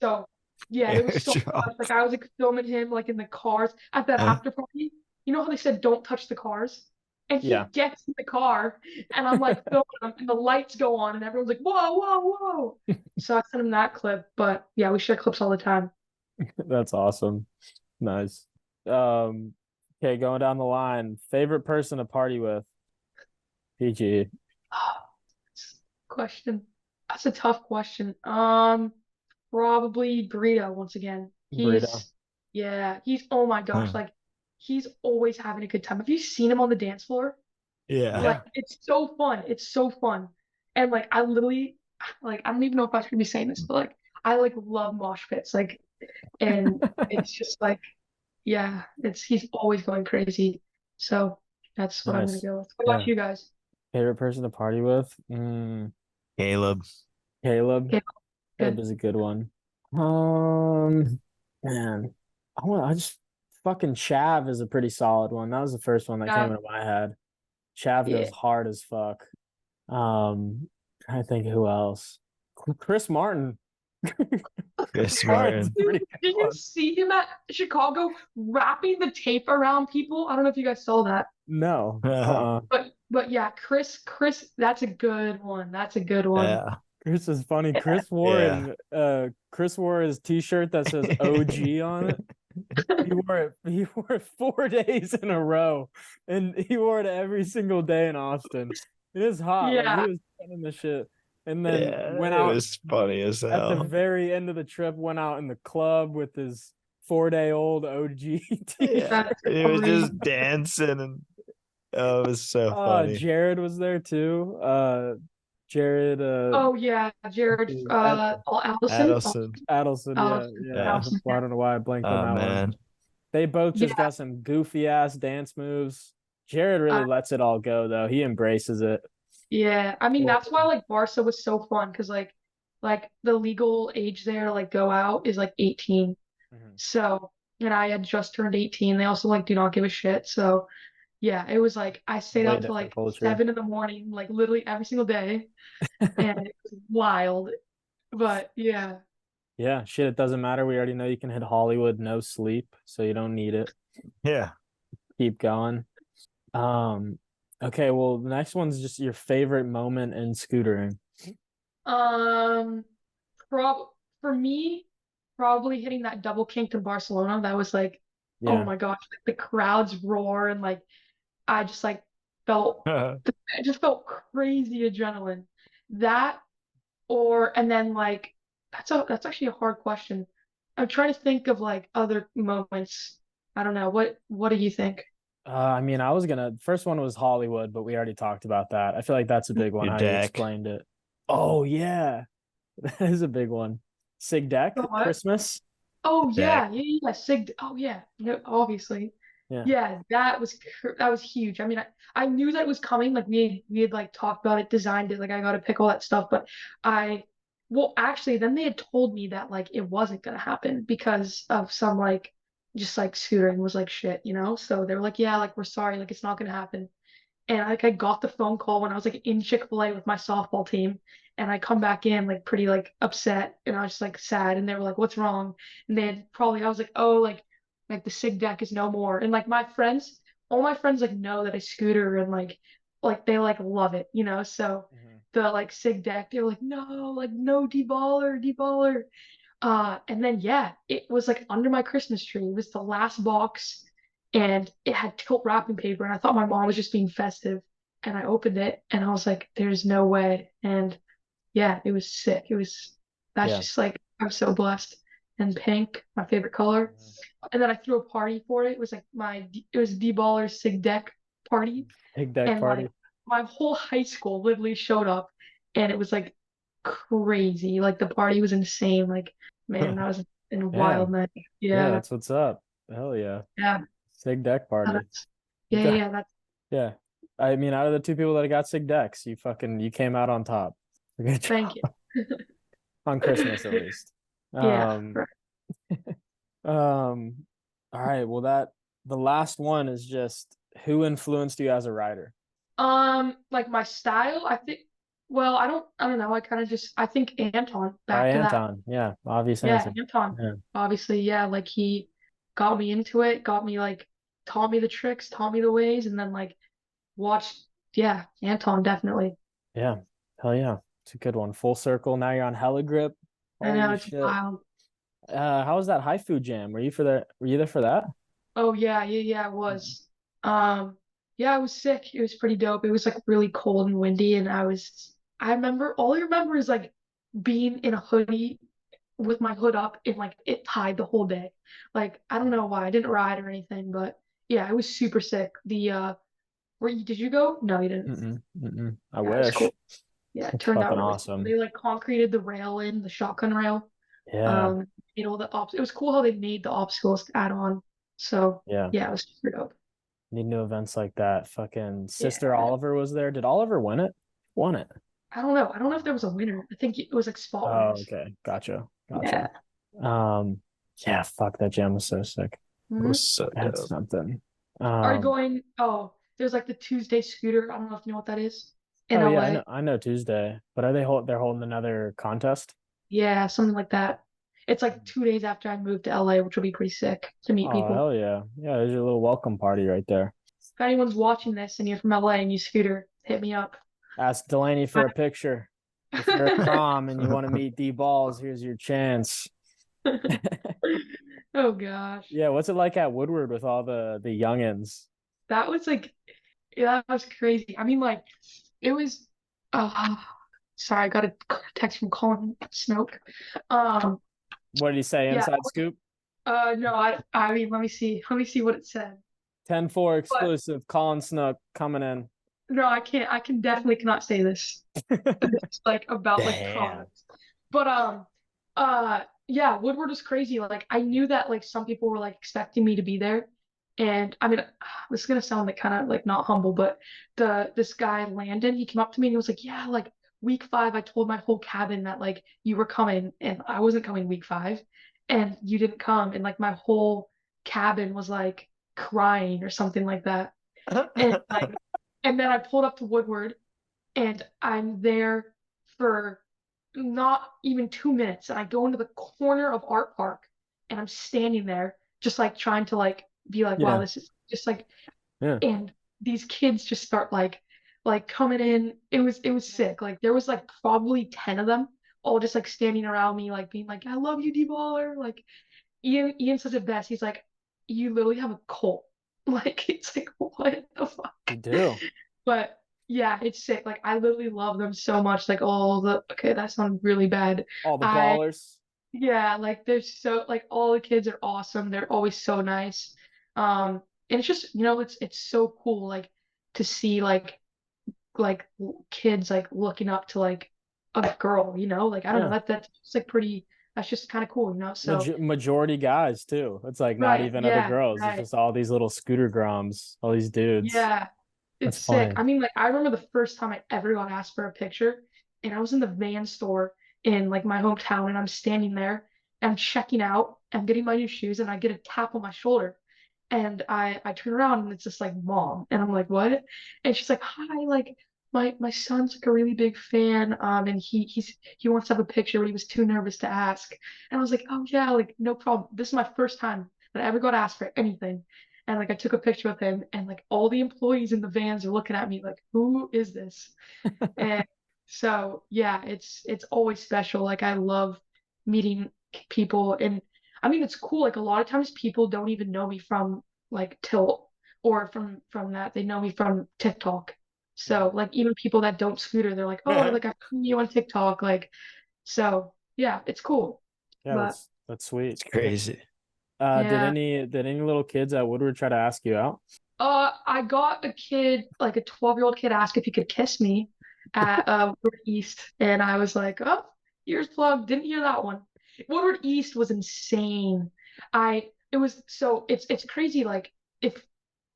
So yeah, it was so Airdrop. fun. Like I was like filming him like in the cars at that after party. You know how they said don't touch the cars? And he Yeah. gets in the car and I'm like filming him and the lights go on and everyone's like, whoa, whoa, whoa. So I sent him that clip. But yeah, we share clips all the time. That's awesome. Nice. Okay, going down the line. Favorite person to party with? PG. Question. That's a tough question. Probably Burrito once again. Burrito. He's oh my gosh, like he's always having a good time. Have you seen him on the dance floor? Yeah. Like Yeah. it's so fun. It's so fun. And like I literally like I don't even know if I should be saying this, but like I like love mosh pits. Like and it's just like yeah, it's he's always going crazy. So that's what I'm gonna Nice. go with. What about Yeah. you guys? Favorite person to party with? Caleb. Caleb. Caleb, Caleb good. is a good one. Man, I just fucking Chav is a pretty solid one. That was the first one that came into my head. Chav Yeah. goes hard as fuck. I think who else? Chris Martin. Chris Martin's Martin. a pretty good Did you one. see him at Chicago wrapping the tape around people? I don't know if you guys saw that. No. Yeah. But yeah, Chris, that's a good one. That's a good one. Chris is funny. Yeah. Chris wore his t-shirt that says OG on it. He wore it 4 days in a row. And he wore it every single day in Austin. It is hot. Like he Yeah. was sending the shit. And then went Yeah. It out was funny as at the hell. very end of the trip, went out in the club with his 4-day-old OG Yeah. t-shirt. That's He was crazy. just dancing and oh, it was so funny. Jared was there too. Jared Oh yeah, Jared, Allison, Adelson. Adelson, yeah, Allison, yeah. Yeah. Allison. Well, I don't know why I blanked on Oh that one. man. They both Yeah, just got some goofy ass dance moves. Jared really uh, lets it all go though. He embraces it. yeah. I mean, Well, that's why like Barca was so fun because like the legal age there to like go out is like 18. mhm. So, and I had just turned 18. They also like do not give a shit. So, yeah, it was like I stayed Way out till different like culture. 7 in the morning, like literally every single day, and it was wild. But yeah, Yeah, shit, it doesn't matter. We already know you can hit Hollywood no sleep, so you don't need it. Yeah. Keep going. Okay, well, the next one's just your favorite moment in scootering. um, prob for me, probably hitting that double kink in Barcelona. That was like, oh Yeah. my gosh, like the crowds roar and like I just like felt, I just felt crazy adrenaline. That and then like that's actually a hard question. I'm trying to think of like other moments. I don't know. What do you think? I mean, I was gonna first one was Hollywood, but we already talked about that. I feel like that's a big one, Your how you deck. explained it. Oh yeah, that is a big one. Sig Deck, Oh, what? Christmas. Oh Deck. yeah. Sig. Oh yeah. No, obviously. Yeah. Yeah, that was huge. I mean, I knew that it was coming. Like we had like talked about it, designed it. Like I got to pick all that stuff. But I, well, actually, then they had told me that like it wasn't gonna happen because of some like just like scootering was like shit, you know. So they were like, yeah, like we're sorry, like it's not gonna happen. And like I got the phone call when I was like in Chick-fil-A with my softball team, and I come back in like pretty like upset, and I was just like sad, and they were like, "What's wrong?" And they had probably I was like, "Oh, like the SIG deck is no more," and like my friends, all my friends like know that I scooter and like they like love it, you know. So Mhm. the like SIG deck, they were like no deballer, deballer. And then yeah, it was like under my Christmas tree. It was the last box and it had tilt wrapping paper and I thought my mom was just being festive. And I opened it and I was like, there's no way. And yeah, it was sick. That's Yeah. just like I'm so blessed. And pink, my favorite color. And then I threw a party for it. It was like it was D-Baller Sig Deck party. Big Deck And like party. my whole high school literally showed up and it was like crazy. Like the party was insane. Like, man, that was a wild Damn. night. Yeah, Yeah. that's what's up. Hell yeah. Yeah. Sig Deck party. That's, You yeah, yeah, got yeah, that's yeah. I mean, out of the two people that got Sig Decks, you came out on top. Good thank job. you. On Christmas at least. Yeah. Um, Right. all right. Well, the last one is just who influenced you as a writer? Like my style, I think, well, I don't know. I kind of just, I think Anton By back to that. Anton. Yeah, obvious Yeah, answer. Anton, Yeah. obviously, yeah, like he got me into it, got me like taught me the tricks, taught me the ways, and then like watched, yeah, Anton definitely. Yeah. Hell yeah. It's a good one. Full circle. Now you're on Hella Grip. I know Holy it's shit. wild. How was that high food jam? Were you there for that? Oh yeah, it was. Yeah, it was sick. It was pretty dope. It was like really cold and windy, and I remember all I remember is like being in a hoodie with my hood up and like it tied the whole day. Like I don't know why I didn't ride or anything, but yeah, it was super sick. Did you go? No, you didn't. Mm-mm, mm-mm. I Yeah, it was wish. cool. Yeah, it It's turned out fucking really cool. awesome. They like concreted the rail in, the shotgun rail. Yeah. Made all the it was cool how they made the obstacles to add on. So Yeah. yeah, it was super dope. Need new events like that. Fucking Sister Yeah. Oliver was there. Did Oliver win it? Won it. I don't know. I don't know if there was a winner. I think it was like spot Oh, winners. okay. Gotcha. Yeah. Um, yeah, fuck, that jam was so sick. It was Mhm. so That's dope. something. Are you Um, going? Oh, there's like the Tuesday scooter. I don't know if you know what that is in oh yeah, LA. I know Tuesday, but they're holding another contest? Yeah, something like that. It's like 2 days after I moved to LA, which will be pretty sick to meet Oh people. hell yeah. Yeah, there's your little welcome party right there. If anyone's watching this and you're from LA and you scooter, hit me up. Ask Delaney for a picture. If you're at prom and you want to meet D-Balls, here's your chance. Oh gosh. Yeah, what's it like at Woodward with all the youngins? That was like, yeah, that was crazy. I mean, like, it was, uh, sorry, I got a text from Colin Snoke. Um, What did he say? yeah, Inside scoop? no, I mean, let me see what it said. 10-4 But exclusive. Colin Snook coming in. no, I can't, I can definitely cannot say this. It's like about like Damn. products. But yeah, Woodward was crazy. Like I knew that like some people were like expecting me to be there. And I mean this is gonna sound like kind of like not humble, but this guy Landon, he came up to me and he was like, yeah, like week 5, I told my whole cabin that like you were coming and I wasn't coming week 5 and you didn't come and like my whole cabin was like crying or something like that. And like and then I pulled up to Woodward and I'm there for not even 2 minutes. And I go into the corner of Art Park and I'm standing there just like trying to like be like, wow, Yeah, this is just like, yeah. and these kids just start like coming in. It was sick. Like there was like probably 10 of them all just like standing around me, like being like, I love you, D-baller. Like Ian says it best. He's like, you literally have a cult. Like it's like what the fuck? You do. But yeah, it's sick. Like I literally love them so much. Like all the okay, that sounds really bad. All the I ballers. yeah, like they're so like all the kids are awesome. They're always so nice. And it's just, it's so cool like to see kids like looking up to like a girl, Like I don't know, Yeah. that's just like pretty that's just kind of cool. So Majority guys too. It's like not right, even other yeah, girls. It's right. just all these little scooter groms, all these dudes. Yeah, That's it's sick. funny. I mean, like I remember the first time I ever got asked for a picture, and I was in the Van store in like my hometown, and I'm standing there, and I'm checking out, I'm getting my new shoes, and I get a tap on my shoulder, and I turn around, and it's just like mom, and I'm like, what? And she's like, hi, like my son's like a really big fan, and he wants to have a picture, but he was too nervous to ask, and I was like, oh yeah, like no problem. This is my first time that I ever got asked for anything. And like I took a picture with him and like all the employees in the vans are looking at me like, who is this? And so yeah, it's always special. Like I love meeting people and I mean it's cool. Like a lot of times people don't even know me from like Tilt or from that. They know me from TikTok. So like even people that don't scooter, they're like, oh, like I've seen you on TikTok. Like so yeah, it's cool. Yeah, But that's sweet. It's crazy. yeah. Did any little kids at Woodward try to ask you out? I got a kid, like a 12-year-old kid, asked if he could kiss me at Woodward East, and I was like, "Oh, ears plugged." Didn't hear that one. Woodward East was insane. It was so it's crazy. Like if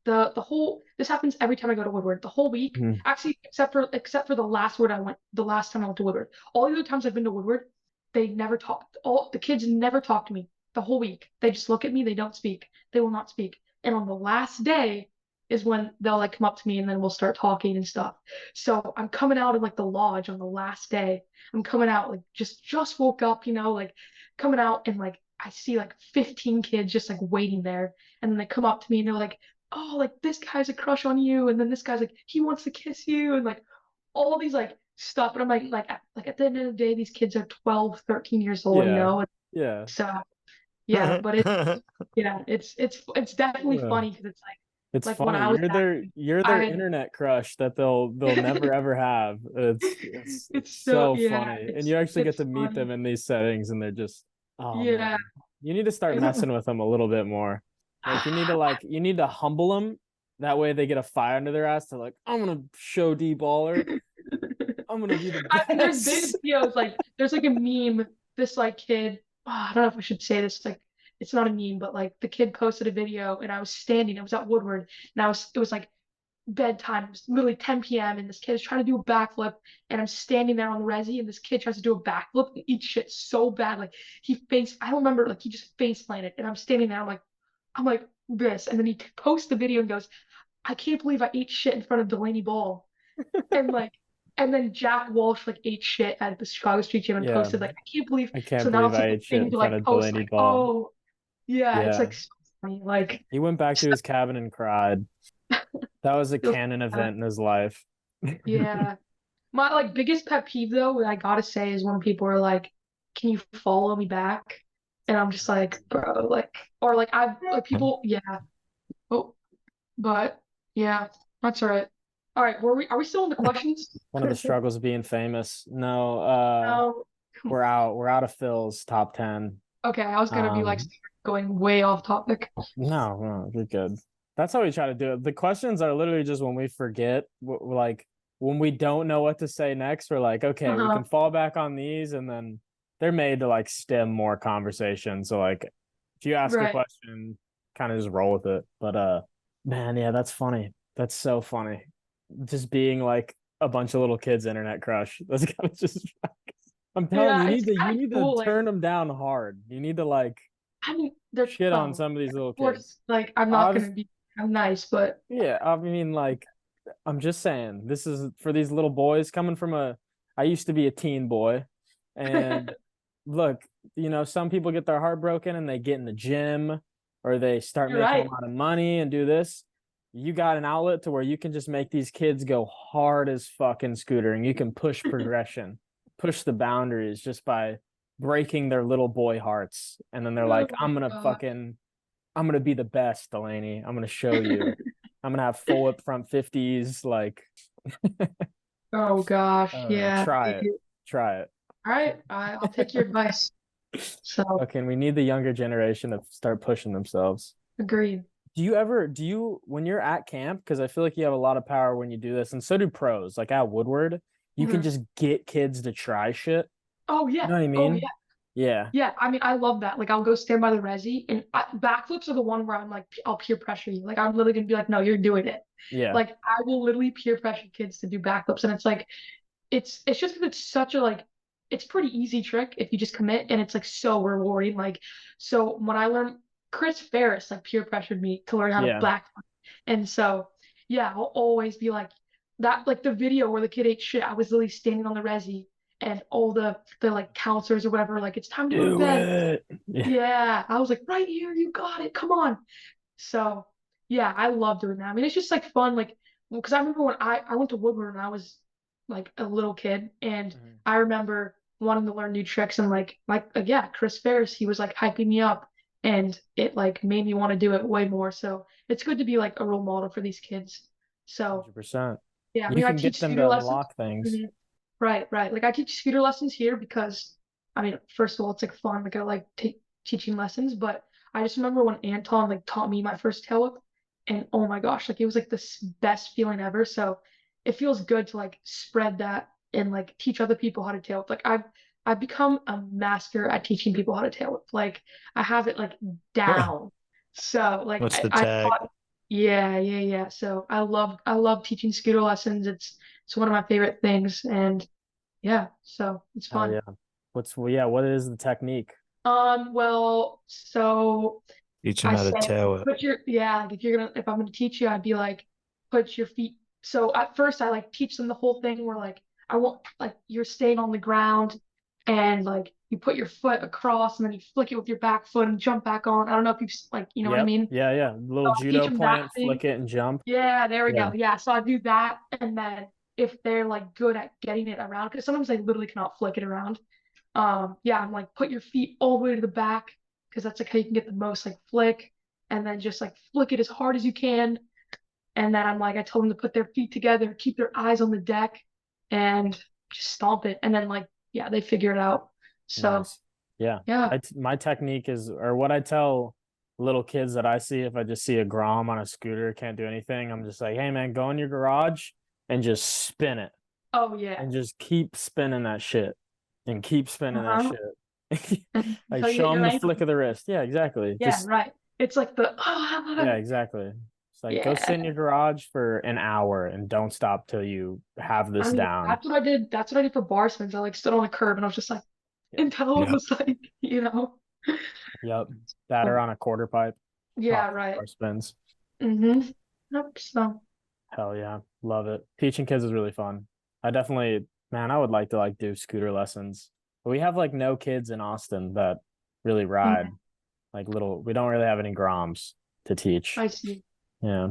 the whole this happens every time I go to Woodward. The whole week, Mhm. actually, except for the last time I went to Woodward. All the other times I've been to Woodward, they never talk. All the kids never talk to me the whole week. They just look at me. They don't speak. They will not speak. And on the last day is when they'll like come up to me and then we'll start talking and stuff. So I'm coming out of like the lodge on the last day. I'm coming out like just woke up, like coming out and like I see like 15 kids just like waiting there. And then they come up to me and they're like, oh, like this guy's a crush on you, and then this guy's like he wants to kiss you, and like all these like stuff. And I'm like at the end of the day, these kids are 12, 13 years old, Yeah. And Yeah. so yeah, but it's definitely Yeah. funny because it's It's like when funny. I was You're their I internet crush that they'll never ever have. It's it's so so yeah, funny. And you actually get it's to meet funny. them in these settings and they're just, oh Yeah. man. You need to start messing with them a little bit more. Like you need to humble them. That way they get a fire under their ass. They're like, I'm gonna show D baller. I'm gonna be the I mean, there's been best. videos like there's like a meme. This like kid, I don't know if I should say this. Like, it's not a meme, but like the kid posted a video, and I was standing. I was at Woodward, and it was like bedtime. It's literally 10 p.m. and this kid is trying to do a backflip, and I'm standing there on the resi, and this kid tries to do a backflip and eats shit so bad. Like I don't remember, like he just face planted, and I'm standing there, I'm like this, and then he posts the video and goes, I can't believe I ate shit in front of Delaney Ball, and like. And then Jack Walsh like ate shit at the Chicago Street Gym and Yeah. posted like I can't believe. I can't So now believe it's I like a ate shit thing in to front like of post Delaney like, Ball. oh yeah, it's Yeah. like so funny. Like He went back to his cabin and cried. That was a feels canon bad. event in his life. Yeah. My like biggest pet peeve though, that I gotta say, is when people are like, "Can you follow me back?" And I'm just like, bro, like, or like I've like people, yeah. Oh, but yeah, that's all right. All right, are we still in the questions? One of the struggles of being famous. No, No. we're out. We're out of Phil's top 10. Okay, I was gonna be like Um, going way off topic. no, you're good. That's how we try to do it. The questions are literally just when we forget, like when we don't know what to say next, we're like, okay, we Uh-huh. can fall back on these, and then they're made to like stem more conversation. So like, if you ask a Right. question, kind of just roll with it. But man, yeah, that's funny. That's so funny. Just being like a bunch of little kids' internet crush. That's kind of just. I'm telling you, Yeah, it's you kind of need to cool. Like, turn them down hard. You need to like I mean, they're shit on well, some of these little of course, kids. like I'm not gonna Obviously, be I'm nice, but yeah. I mean, like, I'm just saying, this is for these little boys coming from a. I used to be a teen boy, and look, some people get their heart broken and they get in the gym or they start you're making a right. lot of money and do this. You got an outlet to where you can just make these kids go hard as fucking scootering. You can push progression, push the boundaries just by breaking their little boy hearts. And then they're Oh like, my God. I'm gonna be the best, Delaney. I'm gonna show you. I'm gonna have full whip front 50s. Like, Oh gosh, yeah. try it. Try it. All right, I'll take your advice. So Okay, and we need the younger generation to start pushing themselves. agreed. When you're at camp, because I feel like you have a lot of power when you do this, and so do pros, like at Woodward, you can Mhm. just get kids to try shit. Oh You yeah. know what I Oh yeah. mean? Yeah. Yeah. I mean, I love that. Like, I'll go stand by the resi, and backflips are the one where I'm like, I'll peer pressure you. Like, I'm literally gonna be like, no, you're doing it. Yeah. Like, I will literally peer pressure kids to do backflips, and it's like, it's just because it's such a like, it's pretty easy trick if you just commit, and it's like so rewarding. Like, so when I learned, Chris Ferris like peer pressured me to learn how to Yeah. backflip, and so yeah, I'll always be like that. Like the video where the kid ate shit, I was literally standing on the resi, and all the like counselors or whatever, like it's time to go to Do bed. it. Yeah. Yeah, I was like, right here, you got it. Come on. So yeah, I love doing that. I mean, it's just like fun, like because I remember when I went to Woodward when I was like a little kid, and Mhm. I remember wanting to learn new tricks, and yeah, Chris Ferris, he was like hyping me up, and it like made me want to do it way more. So it's good to be like a role model for these kids. So 100%. yeah, I You mean, I can get teach them scooter to lessons. unlock things. Mhm. Right, right. Like I teach scooter lessons here because, I mean, first of all, it's like fun. Like I like teaching lessons, but I just remember when Anton like taught me my first tail whip, and oh my gosh, like it was like the best feeling ever. So it feels good to like spread that and like teach other people how to tail whip. Like I've become a master at teaching people how to tail whip. Like I have it like down. So like What's the I tag? taught, yeah, yeah, yeah. So I love teaching scooter lessons. It's one of my favorite things, and yeah, so it's Hell fun. yeah. What is the technique? Well, so Teach them I how to say tail it. like if I'm gonna teach you, I'd be like, put your feet. So at first I like teach them the whole thing where like I want like you're staying on the ground, and like you put your foot across and then you flick it with your back foot and jump back on. I don't know if you've like you know what I Yep. mean. Yeah, yeah. So Little I teach judo them that plant, thing. flick it and jump. Yeah, there we Yeah. go. Yeah, so I do that, and then if they're like good at getting it around, because sometimes they literally cannot flick it around. Yeah, I'm like put your feet all the way to the back because that's like how you can get the most like flick, and then just like flick it as hard as you can. And then I'm like, I told them to put their feet together, keep their eyes on the deck, and just stomp it. And then like, yeah, they figure it out. So Nice. Yeah. yeah. My technique is, or what I tell little kids that I see, if I just see a Grom on a scooter, can't do anything, I'm just like, hey man, go in your garage and just spin it Oh yeah. and just keep spinning that shit and keep spinning that Uh-huh. shit. And Like until you hit show them your the ankle. flick of the wrist. Yeah, exactly. Yeah, Just, right. It's like the yeah, exactly. It's like go sit in Yeah. your garage for an hour and don't stop till you have this I mean, down. that's what I did. That's what I did for bar spins. I like stood on the curb and I was just like, Yep. until it Yep. was like, you know. Yep. That or on a quarter pipe. Yeah, Top right. bar spins. Mm-hmm. Yep. So Hell yeah. Love it. Teaching kids is really fun. I definitely, man, I would like to like do scooter lessons. But we have like no kids in Austin that really ride. mhm, Like little, we don't really have any Groms to teach. I see. Yeah.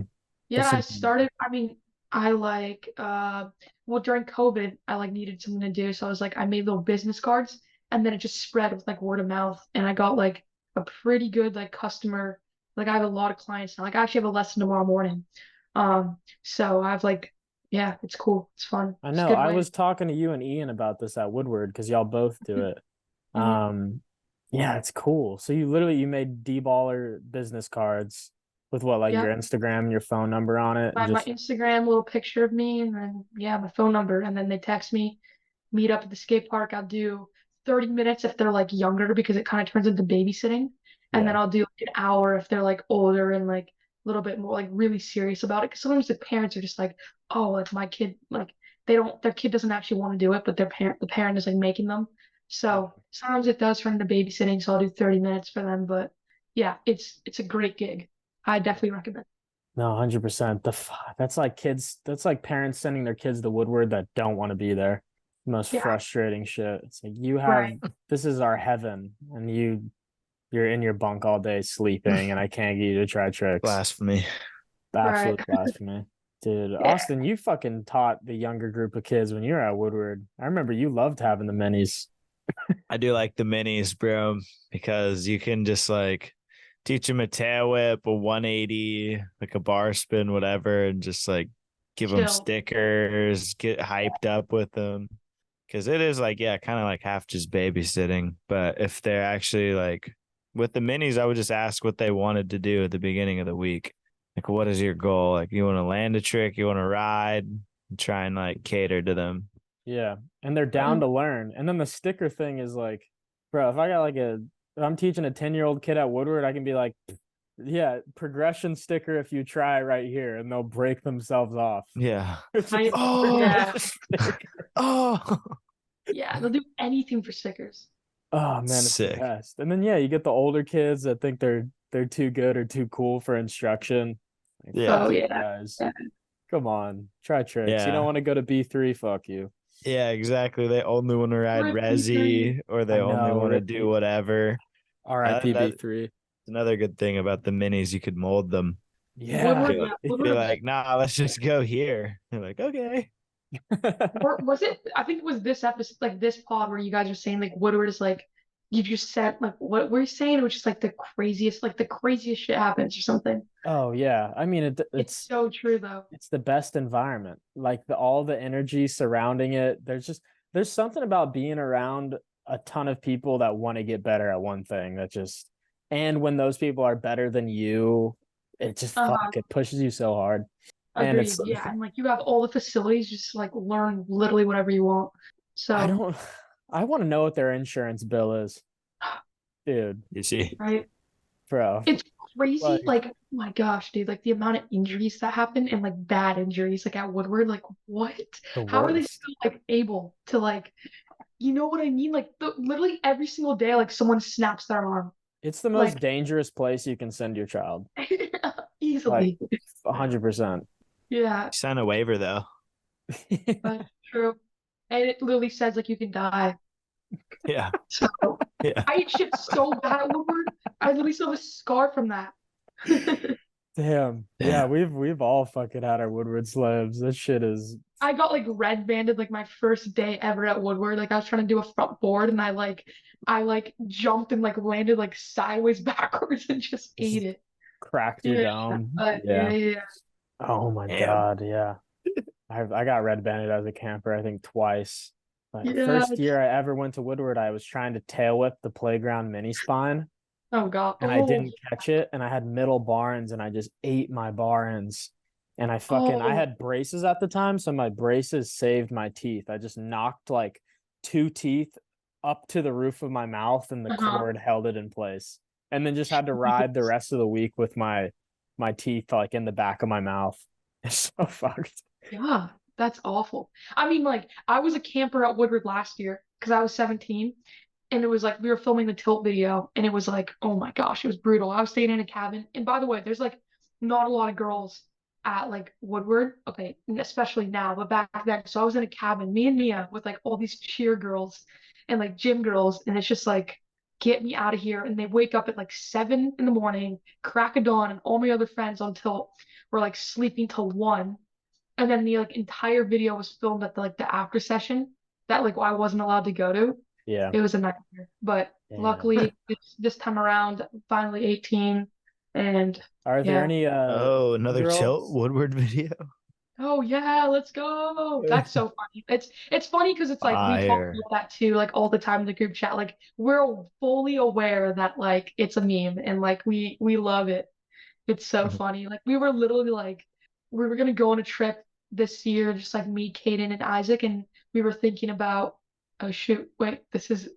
Yeah, That's I something. started, I mean, I like well during COVID I like needed something to do. So I was like I made little business cards and then it just spread with like word of mouth and I got like a pretty good like customer like I have a lot of clients now. Like I actually have a lesson tomorrow morning. So I have like yeah, it's cool. It's fun. I It's a know. good I way. was talking to you and Ian about this at Woodward because y'all both do it. Mhm. Um, yeah, it's cool. So you literally you made D-baller business cards with what, like Yeah. your Instagram and your phone number on it, and My just Instagram, little picture of me, and then yeah, my phone number, and then they text me, meet up at the skate park. I'll do 30 minutes if they're like younger because it kind of turns into babysitting, and then yeah, I'll do like an hour if they're like older and like a little bit more like really serious about it. Because sometimes the parents are just like, oh, like my kid, like they don't, their kid doesn't actually want to do it, but the parent is like making them. So sometimes it does turn into babysitting, so I'll do 30 minutes for them. But yeah, it's a great gig. I definitely recommend. no, 100%. That's like kids. That's like parents sending their kids to Woodward that don't want to be there. Most Yeah, frustrating shit. It's like you have right. this is our heaven, and you're in your bunk all day sleeping, and I can't get you to try tricks. Blasphemy. Right. Absolute blasphemy. Dude, Yeah. Austin, you fucking taught the younger group of kids when you were at Woodward. I remember you loved having the minis. I do like the minis, bro, because you can just like teach them a tail whip, a 180, like a bar spin, whatever, and just like give them Chill. stickers, get hyped up with them. Because it is like, yeah, kind of like half just babysitting. But if they're actually like with the minis, I would just ask what they wanted to do at the beginning of the week. Like, what is your goal? Like, you want to land a trick, you want to ride, and try and like cater to them. Yeah. And they're down to learn. And then the sticker thing is like, bro, if I got like if I'm teaching a 10-year-old kid at Woodward, I can be like, yeah, progression sticker if you try right here, and they'll break themselves off. Yeah. It's I, just Oh, yeah. sticker. oh, Yeah. They'll do anything for stickers. Oh man, it's the sick. best. And then yeah, you get the older kids that think they're too good or too cool for instruction. Like fuck Oh Yeah. you yeah. guys. Yeah. Come on, try tricks. You don't Yeah. want to go to B3, fuck you. Yeah, exactly. They only want to ride Rip B3. resi or they I only know, want to rip do B. whatever. RIP That's B3. another good thing about the minis. You could mold them. Yeah. Woodward, Be like, yeah. be Woodward was like, nah, let's just go here. They're like, okay. or was it I think it was this episode like this pod where you guys were saying like Woodward is like you just said like what were you saying? It was just like the craziest shit happens or something. Oh yeah. I mean It's so true though. it's the best environment. Like all the energy surrounding it. There's something about being around a ton of people that want to get better at one thing that just and when those people are better than you, it just Uh-huh. it pushes you so hard. And it's Agreed. Yeah. And like you have all the facilities, just like learn literally whatever you want. I So, don't I want to know what their insurance bill is, dude, You see? right. bro. It's crazy. Like Like, oh my gosh, dude, like the amount of injuries that happen and like bad injuries, like at Woodward, like what? the How are they worst. still like able to like, you know what I mean? Like literally every single day, like someone snaps their arm. It's the most Like dangerous place you can send your child. Like easily. 100%. Yeah, Sign a waiver though. that's true. And it literally says like you can die. Yeah. So Yeah. I ate shit so bad at Woodward. I literally still have a scar from that. Damn. Yeah, Yeah. we've all fucking had our Woodward slams. This shit is I got like red banded like my first day ever at Woodward. Like I was trying to do a front board and I jumped and like landed like sideways backwards and just ate just it. cracked your Yeah. dome. Yeah, Yeah. yeah. Oh my Damn. God. Yeah. I got red banded as a camper, I think twice. Like Yeah. first year I ever went to Woodward, I was trying to tail whip the playground mini spine Oh God. and I Oh, didn't catch it. And I had middle bar ends and I just ate my bar ends. And I oh. had braces at the time, so my braces saved my teeth. I just knocked like two teeth up to the roof of my mouth and the Uh-huh. cord held it in place. And then just had to ride the rest of the week with my teeth like in the back of my mouth. It's so fucked. Yeah, that's awful. I mean, like, I was a camper at Woodward last year because I was 17, and it was like we were filming the tilt video, and it was like, oh my gosh, it was brutal. I was staying in a cabin, and by the way, there's like not a lot of girls at like Woodward, okay, and especially now, but back then, so I was in a cabin, me and Mia, with like all these cheer girls and like gym girls, and it's just like, get me out of here. And they wake up at like 7 in the morning, crack of dawn, and all my other friends on tilt were like sleeping till 1, and then the like entire video was filmed at the like the after session that like I wasn't allowed to go to. Yeah. It was a nightmare. But Damn. luckily this time around, I'm finally 18, and Are there yeah. any Oh, another girls? tilt Woodward video. Oh yeah, let's go. That's so funny. It's funny because it's like we talk Fire. about that too, like all the time in the group chat. Like we're fully aware that like it's a meme and like we love it. It's so funny. Like we were literally like we were gonna go on a trip this year, just like me, Kaden, and Isaac, and we were thinking about, oh shoot, wait, this is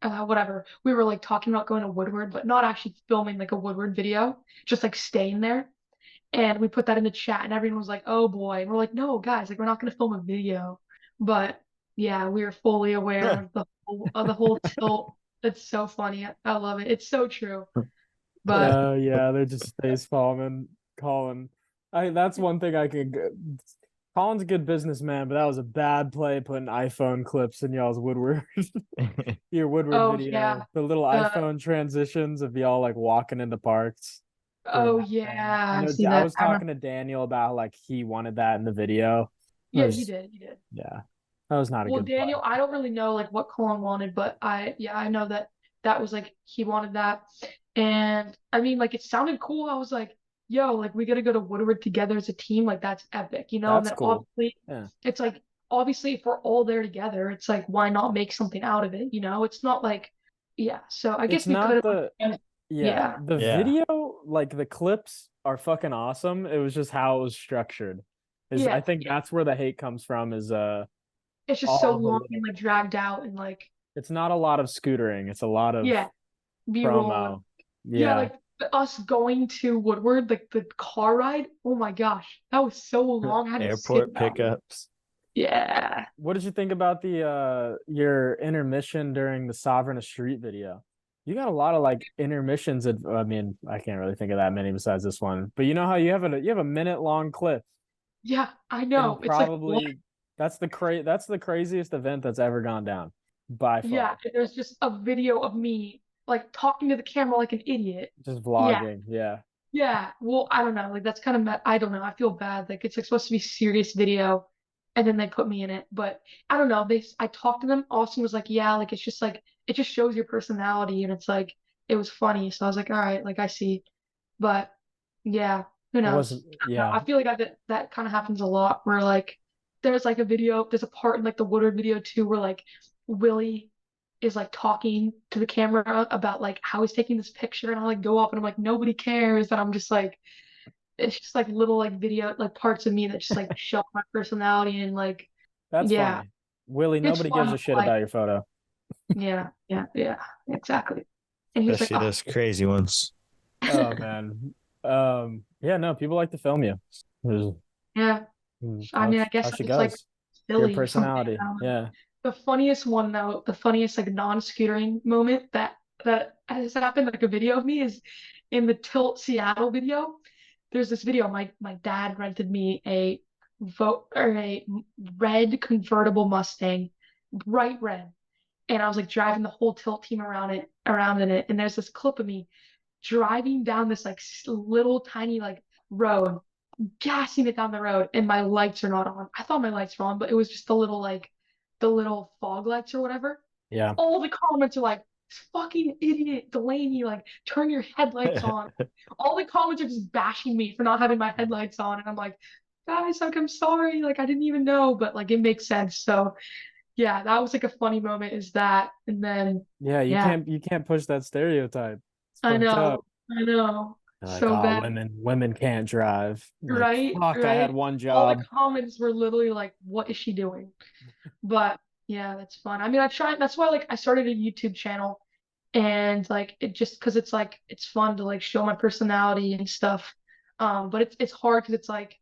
whatever. We were like talking about going to Woodward, but not actually filming like a Woodward video, just like staying there. And we put that in the chat, and everyone was like, "Oh boy!" And we're like, "No, guys, like we're not gonna film a video." But yeah, we are fully aware of the whole tilt. It's so funny. I love it. It's so true. But Yeah, they're just face palming Colin. That's one thing I could. Colin's a good businessman, but that was a bad play putting iPhone clips in y'all's Woodward. Your Woodward oh video, yeah, the little the iPhone transitions of y'all like walking into parks. oh Doing that thing. yeah, I I've know seen I that. was talking to Daniel about like he wanted that in the video. It Yeah, he was, did. He did. yeah, that was not a Well, good play. Daniel, I don't really know like what Colin wanted, but I know that that was like he wanted that. And I mean, like it sounded cool. I was like, yo, like we gotta go to Woodward together as a team. Like that's epic, you know? And That's then cool. obviously Yeah, it's like obviously if we're all there together, it's like why not make something out of it, you know? It's not like yeah, so I it's guess we could not have the yeah yeah. the Yeah. video like the clips are fucking awesome. It was just how it was structured. Is I Yeah, think yeah. that's where the hate comes from. Is It's just so all the long little. and like dragged out and like It's not a lot of scootering. It's a lot of yeah, B-roll and promo. yeah, Yeah. like us going to Woodward, like the car ride. Oh my gosh, that was so long. I had to sit Airport down. pickups. Yeah. What did you think about the your intermission during the Sovereign of Street video? You got a lot of like intermissions. I mean, I can't really think of that many besides this one. But you know how you have a minute long clip, Yeah, I and know. It's like what? probably that's the craziest event that's ever gone down by Yeah, far. there's just a video of me like talking to the camera like an idiot. Just Yeah. vlogging. Yeah. Yeah. Well, I don't know. Like that's kind of I don't know. I feel bad. Like it's like supposed to be serious video and then they put me in it. But I don't know. I talked to them. Austin was like, "Yeah, like it's just like it just shows your personality and it's like it was funny." So I was like, "All right, like I see." But yeah, who It knows? wasn't. I don't know. Yeah. I feel like that kind of happens a lot where like there's like a video, there's a part in like the Woodward video too where like Willie is like talking to the camera about like how he's taking this picture and I like go up and I'm like nobody cares and I'm just like it's just like little like video like parts of me that just like show my personality and like That's yeah, funny. Willie, it's nobody gives fun a shit like about your photo. yeah, exactly. And he was like, Especially oh those crazy ones. Oh man. Yeah, no, people like to film you. There's- yeah. I How mean I how guess she it's like goes. Your silly or something. personality. I don't know. Yeah. The funniest one though, the funniest like non-scootering moment that has happened, like a video of me is in the Tilt Seattle video. There's this video. My dad rented me a red convertible Mustang, bright red, and I was like driving the whole Tilt team around in it. And there's this clip of me driving down this like little tiny like road, gassing it down the road, and my lights are not on. I thought my lights were on, but it was just the little fog lights or whatever. Yeah. All the comments are like, fucking idiot, Delaney, like, turn your headlights on. All the comments are just bashing me for not having my headlights on. And I'm like, guys, like, I'm sorry. Like, I didn't even know, but like, it makes sense. So, yeah, that was like a funny moment, is that. And then, Yeah, yeah, you can't push that stereotype. It's I fucked up. know, I know. They're like, So oh, bad. women can't drive. Like, Right, fuck, I had right. one All the job. comments were literally like, what is she doing? But yeah, that's fun. I mean, I tried, that's why like I started a YouTube channel and like it just because it's like it's fun to like show my personality and stuff. But it's hard because it's like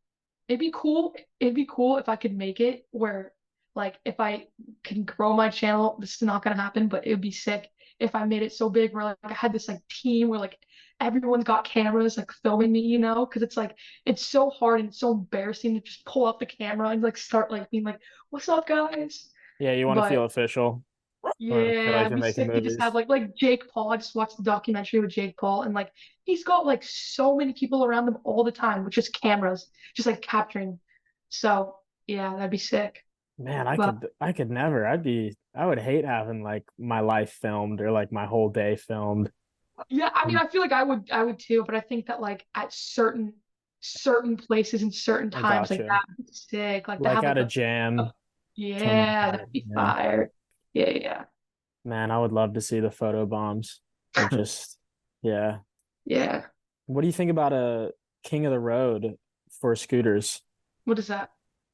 it'd be cool if I could make it where like if I can grow my channel, this is not gonna happen, but it would be sick if I made it so big where like I had this like team where like everyone's got cameras like filming me, you know, because it's like it's so hard and it's so embarrassing to just pull out the camera and like start like being like, "What's up, guys?" Yeah, you want to But feel official. I feel yeah, like it'd you're be making sick to just have movies. like Jake Paul. I just watched the documentary with Jake Paul and like he's got like so many people around him all the time with just cameras, just like capturing. So yeah, that'd be sick. Man, But I could never. I would hate having like my life filmed or like my whole day filmed. yeah, I mean I feel like I would too, but I think that like at certain places and certain I times like gotcha. that would be sick. Like to Like have at like a a jam, something like yeah, that. that'd be Yeah. fire. Yeah, yeah. Man, I would love to see the photo bombs of just, yeah. Yeah. What do you think about a King of the Road for scooters? What is that?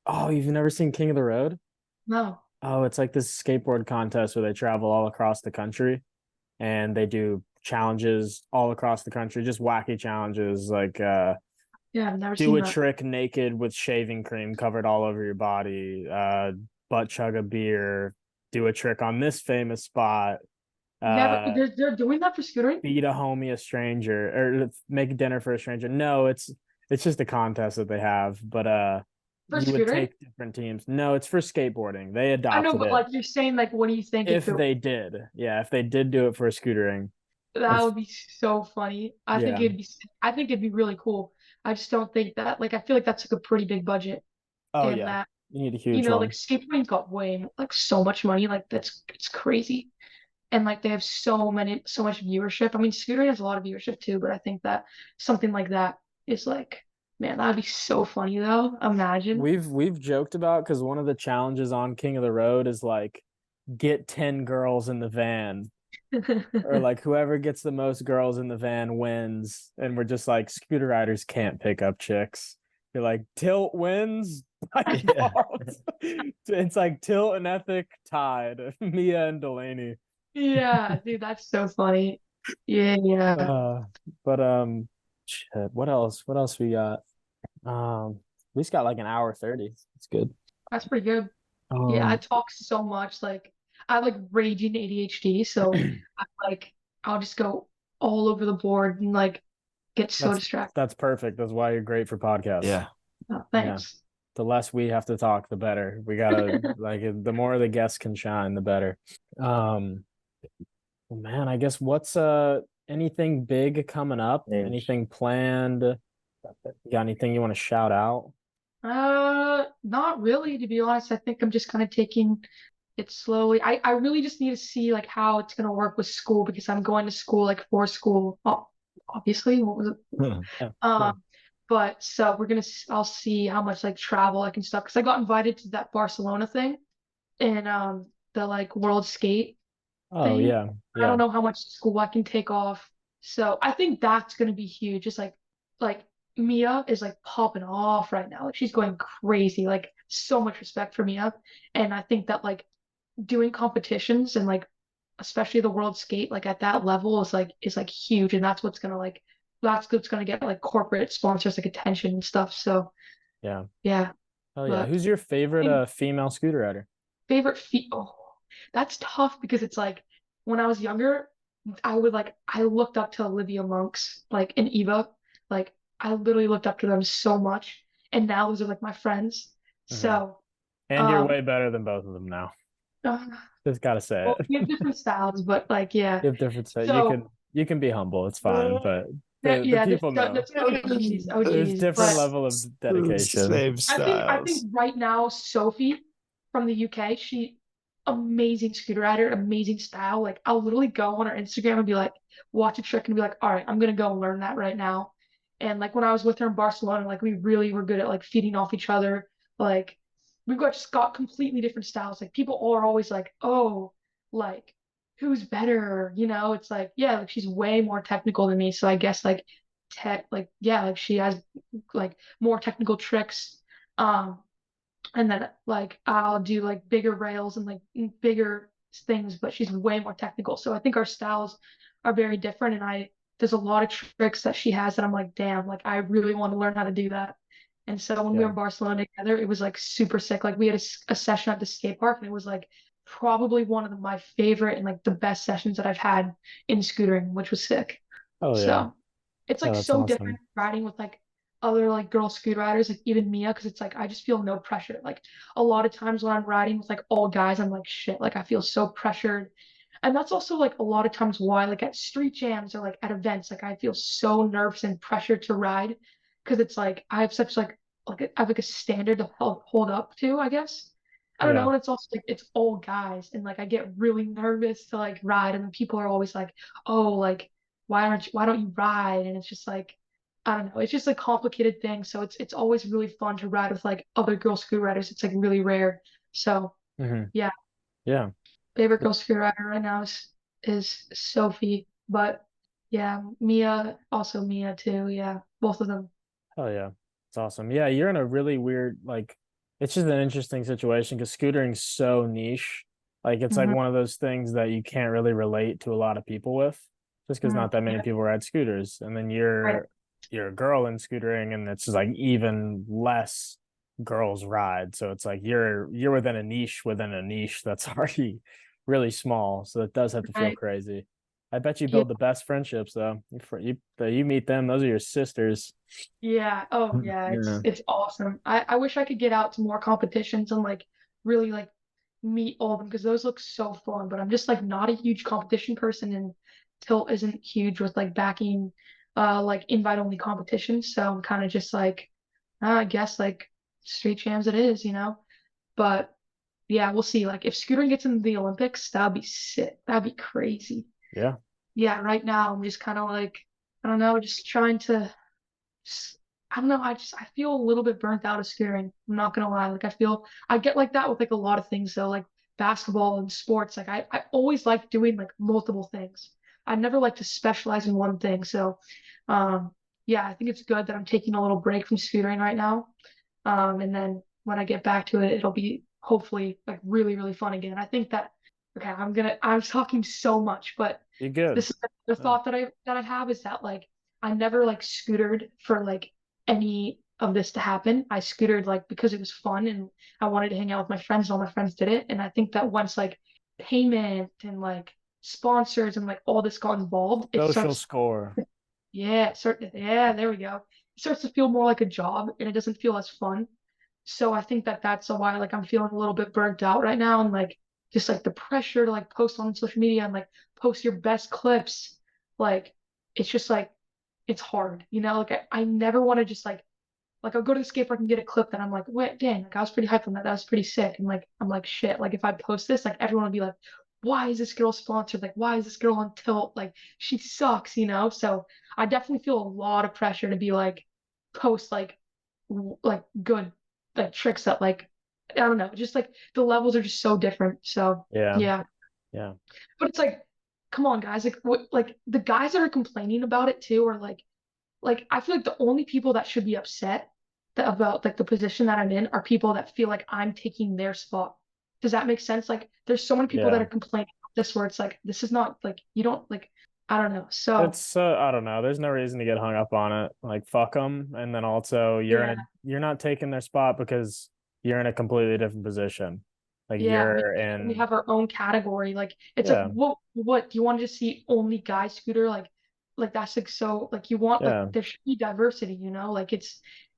Oh, you've never seen King of the Road? No. Oh, it's like this skateboard contest where they travel all across the country and they do challenges all across the country, just wacky challenges like Yeah, I've never do seen a that. trick naked with shaving cream covered all over your body, butt chug a beer, do a trick on this famous spot, Never uh they're doing that for scootering? feed a homie a stranger or make dinner for a stranger. No, it's just a contest that they have, but For you would scootering? take different teams. No, it's for skateboarding. They I know, adopted but it. like you're saying, like, what do you think if If it they did, yeah, if they did do it for scootering, that if would be so funny. yeah, I think it'd be really cool. I just don't think that like I feel like that's like a pretty big budget oh and yeah, that you need a you huge know like one. skateboarding's got like so much money like that's it's crazy and like they have so much viewership. I mean, scootering has a lot of viewership too, but I think that something like that is like man, that'd be so funny though. Imagine. We've joked about because one of the challenges on King of the Road is like get 10 girls in the van or like whoever gets the most girls in the van wins. And we're just like scooter riders can't pick up chicks. You're like Tilt wins by Yeah. default. It's like Tilt and Ethic tied. Mia and Delaney. Yeah, dude, that's so funny. Yeah, yeah. Uh, but shit, what else? What else we got? We just got like an hour 30. It's good. That's pretty good. Yeah, I Um talk so much. Like I have like raging ADHD, so I like I'll just go all over the board and like get so that's distracted. that's perfect. That's why you're great for podcasts. Yeah. Oh, Yeah. thanks. The less we have to talk, the better. We gotta like the more the guests can shine, the better. Um, man, I guess what's anything big coming up? Anything planned? You got anything you want to shout out? Not really, to be honest. I think I'm just kind of taking it slowly. I really just need to see like how it's gonna work with school because I'm going to school like for school. Obviously, what was it? Yeah, yeah. Um, but so I'll see how much like travel I can stuff because I got invited to that Barcelona thing and the like world skate Oh thing. yeah, I don't yeah. know how much school I can take off. So I think that's gonna be huge. Just like Mia is like popping off right now. Like she's going crazy. Like so much respect for Mia. And I think that like doing competitions and like especially the world skate like at that level is like huge and that's what's gonna get like corporate sponsors like attention and stuff. So Yeah. yeah. Oh yeah. But Who's your favorite and female scooter rider? favorite feat oh that's tough because it's like when I was younger, I looked up to Olivia Monks like and Eva. Like I literally looked up to them so much. And now those are like my friends. Hmm. So And you're um way better than both of them now. uh, Just gotta say well it. we have different styles, but like yeah. You have different set. So You can be humble. It's fine, but the yeah, people know. that's OGs, There's OGs. different But level of dedication. Same I think styles. right now Sophie from the UK, she amazing scooter rider, amazing style. Like I'll literally go on her Instagram and be like, watch a trick and be like, all right, I'm gonna go learn that right now. And like when I was with her in Barcelona, like we really were good at like feeding off each other. Like we've got just got completely different styles. Like people are always like, oh, like who's better? You know, it's like, yeah, like she's way more technical than me. So I guess like tech, like yeah, like she has like more technical tricks. Um, and then like I'll do like bigger rails and like bigger things, but she's way more technical. So I think our styles are very different, and there's a lot of tricks that she has that I'm like, damn, like I really want to learn how to do that. And so when we were Yeah. in Barcelona together, it was like super sick. Like we had a session at the skate park, and it was like probably one of my favorite and like the best sessions that I've had in scootering, which was sick. Oh yeah. So it's Yeah, like that's so awesome. different riding with like other like girl scoot riders, like even Mia, because it's like I just feel no pressure. Like a lot of times when I'm riding with like all guys, I'm like shit, like I feel so pressured. And that's also like a lot of times why like at street jams or like at events, like I feel so nervous and pressured to ride because it's like I have such like I have like a standard to hold up to, I guess. I don't know, Yeah. and it's also like it's all guys, and like I get really nervous to like ride, and then people are always like, "Oh, like why don't you ride?" And it's just like I don't know, it's just a complicated thing. So it's always really fun to ride with like other girl scooter riders. It's like really rare. So Hmm. yeah, Yeah. favorite girl scooter rider right now is Sophie, but yeah, Mia also Mia too. Yeah, both of them. Oh yeah. It's awesome. Yeah, you're in a really weird, like, it's just an interesting situation because scootering's so niche. Like it's like Hmm. one of those things that you can't really relate to a lot of people with, just because not that many Yeah, people ride scooters. And then right. you're a girl in scootering, and it's just like even less girls ride. So it's like you're within a niche that's already really small. So it does have to feel Right. crazy. I bet you Yeah. build the best friendships though. You meet them, those are your sisters. Yeah. Oh, yeah. Yeah. It's awesome. I wish I could get out to more competitions and like really like meet all of them because those look so fun. But I'm just like not a huge competition person, and Tilt isn't huge with like backing like invite only competitions. So I'm kind of just like I guess like street jams it is, you know. But yeah, we'll see. Like if scootering gets into the Olympics, that'd be sick. That'd be crazy. Yeah. Yeah. Right now I'm just kind of like I don't know, just trying to just, I don't know. I feel a little bit burnt out of scootering. I'm not gonna lie. Like I feel I get like that with like a lot of things though, like basketball and sports. Like I always like doing like multiple things. I never like to specialize in one thing. So um yeah, I think it's good that I'm taking a little break from scootering right now. And then when I get back to it, it'll be hopefully like really, really fun again. I think that okay, I'm talking so much, but You're good. this is the Yeah. thought that I have is that like I never like scootered for like any of this to happen. I scootered like because it was fun and I wanted to hang out with my friends and all my friends did it. And I think that once like payment and like sponsors and like all this got involved, it Social starts score. yeah, there we go. It starts to feel more like a job and it doesn't feel as fun. So I think that that's why like I'm feeling a little bit burnt out right now and like just like the pressure to like post on social media and like post your best clips. Like it's just like it's hard, you know? Like I never want to just like I'll go to the skate park and get a clip that I'm like, wait, dang, like I was pretty hyped on that. That was pretty sick. And like I'm like shit. Like if I post this, like everyone will be like, why is this girl sponsored? Like why is this girl on Tilt? Like she sucks, you know? So I definitely feel a lot of pressure to be like post like like good like tricks that like I don't know, just like the levels are just so different. So Yeah. yeah. Yeah. But it's like, come on, guys, like what like the guys that are complaining about it too are like I feel like the only people that should be upset about like the position that I'm in are people that feel like I'm taking their spot. Does that make sense? Like there's so many people that Yeah. are complaining about this where it's like this is not like you don't like I don't know. So It's I don't know. There's no reason to get hung up on it. Like fuck them. And then also yeah, you're not taking their spot because you're in a completely different position. Like yeah, you're we in have our own category. Like it's like yeah. what do you want to just see only guy scooter like that's like so like you want like Yeah. there should be diversity, you know? Like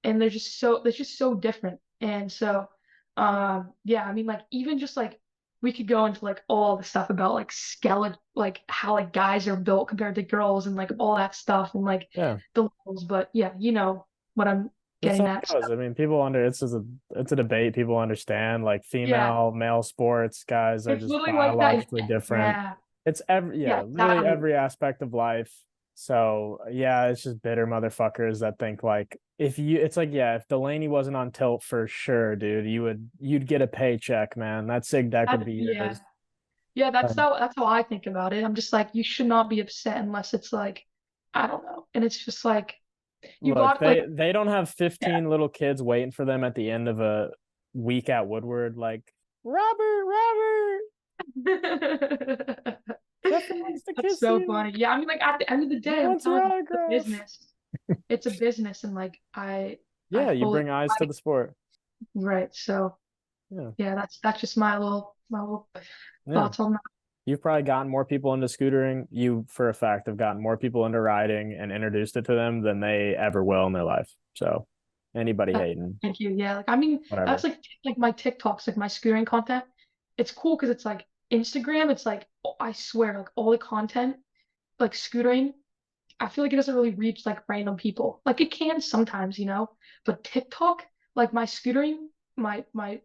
and they're just so it's just so different. And so yeah, I mean like even just like we could go into like all the stuff about like skeleton like how like guys are built compared to girls and like all that stuff and like Yeah. the levels, but yeah, you know what I'm That's getting how it at. So, goes. I mean, people under it's a debate. People understand like yeah, female, male sports guys are it's just literally like that. biologically different. Yeah, It's every yeah, literally exactly. every aspect of life. So yeah, it's just bitter motherfuckers that think like if you it's like yeah, if Delaney wasn't on Tilt for sure, dude, you'd get a paycheck, man. That sig deck would be Yeah. yours. Yeah, Um, that's how I think about it. I'm just like, you should not be upset unless it's like, I don't know. And it's just like you Look, got like they don't have yeah. 15 little kids waiting for them at the end of a week at Woodward, like Robert, Jeffrey wants to That's so funny. Yeah, I mean, like at the end of the day, I'm wants your telling you, it's a autograph. business. It's a business, and like I Yeah, you fully bring eyes to the sport. right. So Yeah. yeah, that's just my little Yeah. thoughts on that. You've probably gotten more people into scootering. You, for a fact, have gotten more people into riding and introduced it to them than they ever will in their life. So anybody hating, Thank you. Yeah, like I mean, whatever. that's like my TikToks, like my scootering content. It's cool because it's like Instagram. It's like I swear, like all the content, like scootering. I feel like it doesn't really reach like random people. Like it can sometimes, but TikTok, like my scootering, my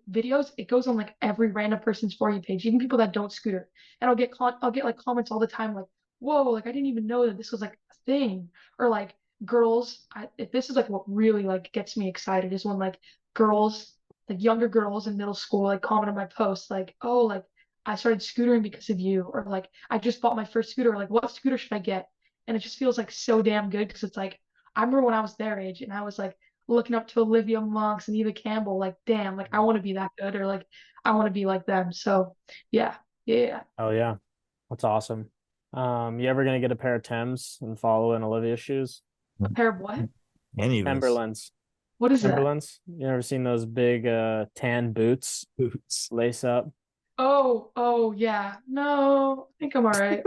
videos, it goes on like every random person's For You page, even people that don't scooter. And I'll get like comments all the time like, "Whoa, like I didn't even know that this was like a thing." Or like girls, this is like what really like gets me excited is when like girls, like younger girls in middle school like comment on my posts like, "Oh, like I started scootering because of you," or like I just bought my first scooter, like what scooter should I get? And it just feels like so damn good because it's like I remember when I was their age and I was like looking up to Olivia Monks and Eva Campbell, like damn, like I want to be that good or like I want to be like them. So yeah. Oh yeah, that's awesome. You ever gonna get a pair of Timbs and follow in Olivia's shoes? A pair of what? Anyways, Timberlands. What is that? Timberlands. You ever seen those big tan boots lace up? Oh yeah. No, I think I'm all right.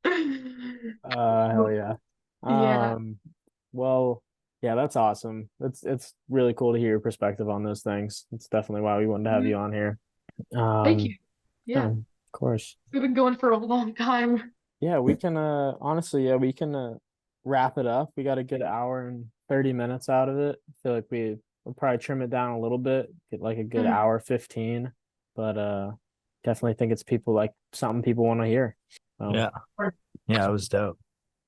Hell yeah. Yeah. Well, yeah, that's awesome. It's really cool to hear your perspective on those things. It's definitely why we wanted to have you on here. Thank you. Yeah. Of course. We've been going for a long time. Yeah, we can honestly, yeah, we can wrap it up. We got a good hour and 30 minutes out of it. I feel like we'll probably trim it down a little bit, get like a good hour 15. But definitely think it's something people want to hear. Yeah. Yeah, it was dope.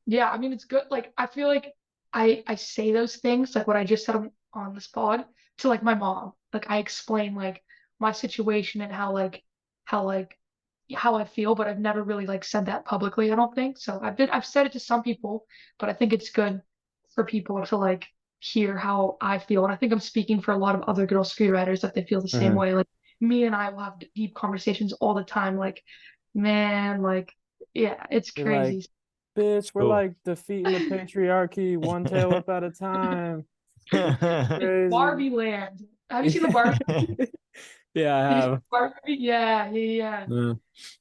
Yeah, I mean it's good. Like I feel like I say those things like what I just said on this pod to like my mom. Like I explain like my situation and how like how I feel, but I've never really like said that publicly, I don't think. So I've said it to some people, but I think it's good for people to like hear how I feel. And I think I'm speaking for a lot of other girl screenwriters that they feel the same way. Like me and I will have deep conversations all the time. Like, man, like yeah, it's You're like, crazy. bitch, we're Cool. like defeating the patriarchy one tail whip at a time. Crazy. Barbie Land. Have you seen the Barbie? Yeah, I have. Barbie? Yeah.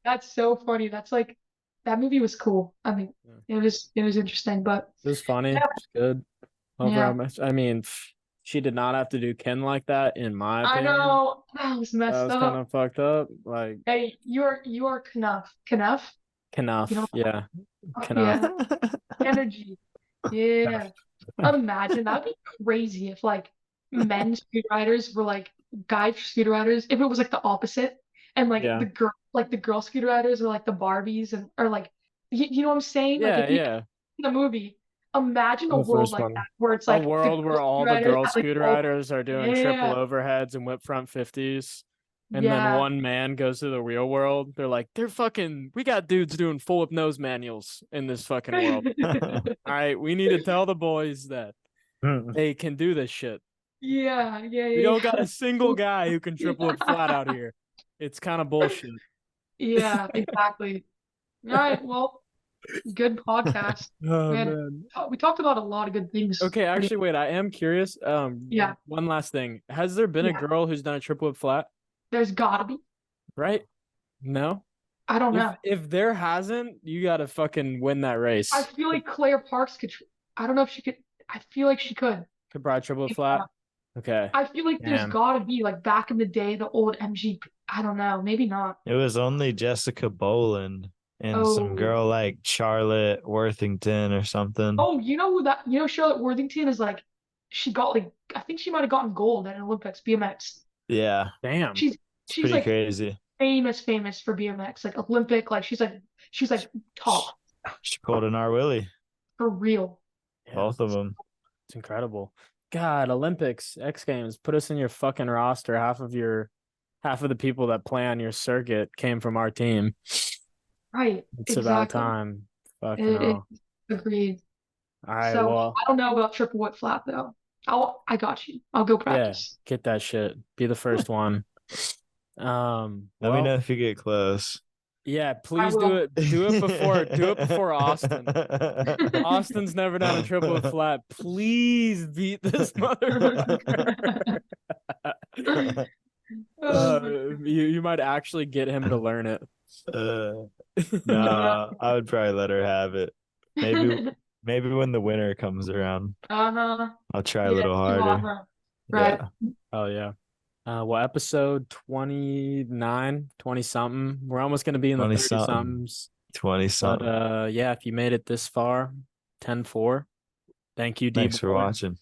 That's so funny. That's like that movie was cool. I mean, it was interesting, but It was funny. yeah, It's good. yeah. I mean, she did not have to do Ken like that, in my I opinion. know that was That messed was kind up. of fucked up. Like, Hey, you are Knuff. Knuff? You know, Knuff. Yeah. Knuff. yeah. Energy. Yeah. Imagine that'd be crazy if like men screenwriters were like guy screenwriters. If it was like the opposite, and like Yeah. the girl screenwriters were like the Barbies and or like you know what I'm saying? Like Yeah, if you yeah. in the movie, imagine a The world first like one. that where it's A like the world girl where all the screenwriters girl at, like scooter all riders are doing triple yeah overheads and whip front 50s. And then yeah one man goes to the real world. They're like, we got dudes doing full of nose manuals in this fucking world. All right, we need to tell the boys that they can do this shit. We don't got a single guy who can triple whip flat out here. It's kind of bullshit. Yeah, exactly. All right, well, good podcast. Oh Man, man. we talked about a lot of good things. Okay, actually, wait. I am curious. Yeah. One last thing. Has there been a Yeah. girl who's done a triple whip flat? There's gotta be. Right? No. I don't know. If there hasn't, you gotta fucking win that race. I feel like Claire Parks could. I don't know if she could. I feel like she could. Could probably triple whip flat. Okay. I feel like there's Damn. gotta be like back in the day, the old MG. I don't know. Maybe not. It was only Jessica Boland and some Oh. girl like Charlotte Worthington or something. Oh, you know who that? You know Charlotte Worthington is like. She got like. I think she might have gotten gold at Olympics BMX. Yeah, Damn. She's pretty like crazy. famous for BMX, like Olympic. Like she's like top She pulled an R Willie, for real. Yeah, both of them. it's incredible. God, Olympics, X Games, put us in your fucking roster. Half of the people that play on your circuit came from our team. Right. It's about time. Fucking It hell. agreed. All right, So well, I don't know about triple whip flat though. I got you. I'll go practice. get that shit. Be the first one. Let me know if you get close. Yeah, I please do will. it. Do it before Austin. Austin's never done a triple flat. Please beat this motherfucker. Oh my You might actually get him to learn it. Nah, I would probably let her have it. Maybe God. when the winter comes around, Uh-huh. I'll try a Yeah, little harder. Chihuahua. Right. Yeah. Oh yeah. Well, episode 29, 20 something. We're almost gonna be in the 20 30 something. somethings. 20 But something. yeah, if you made it this far, 10-4. Thank you, Thanks for D-Baller. watching.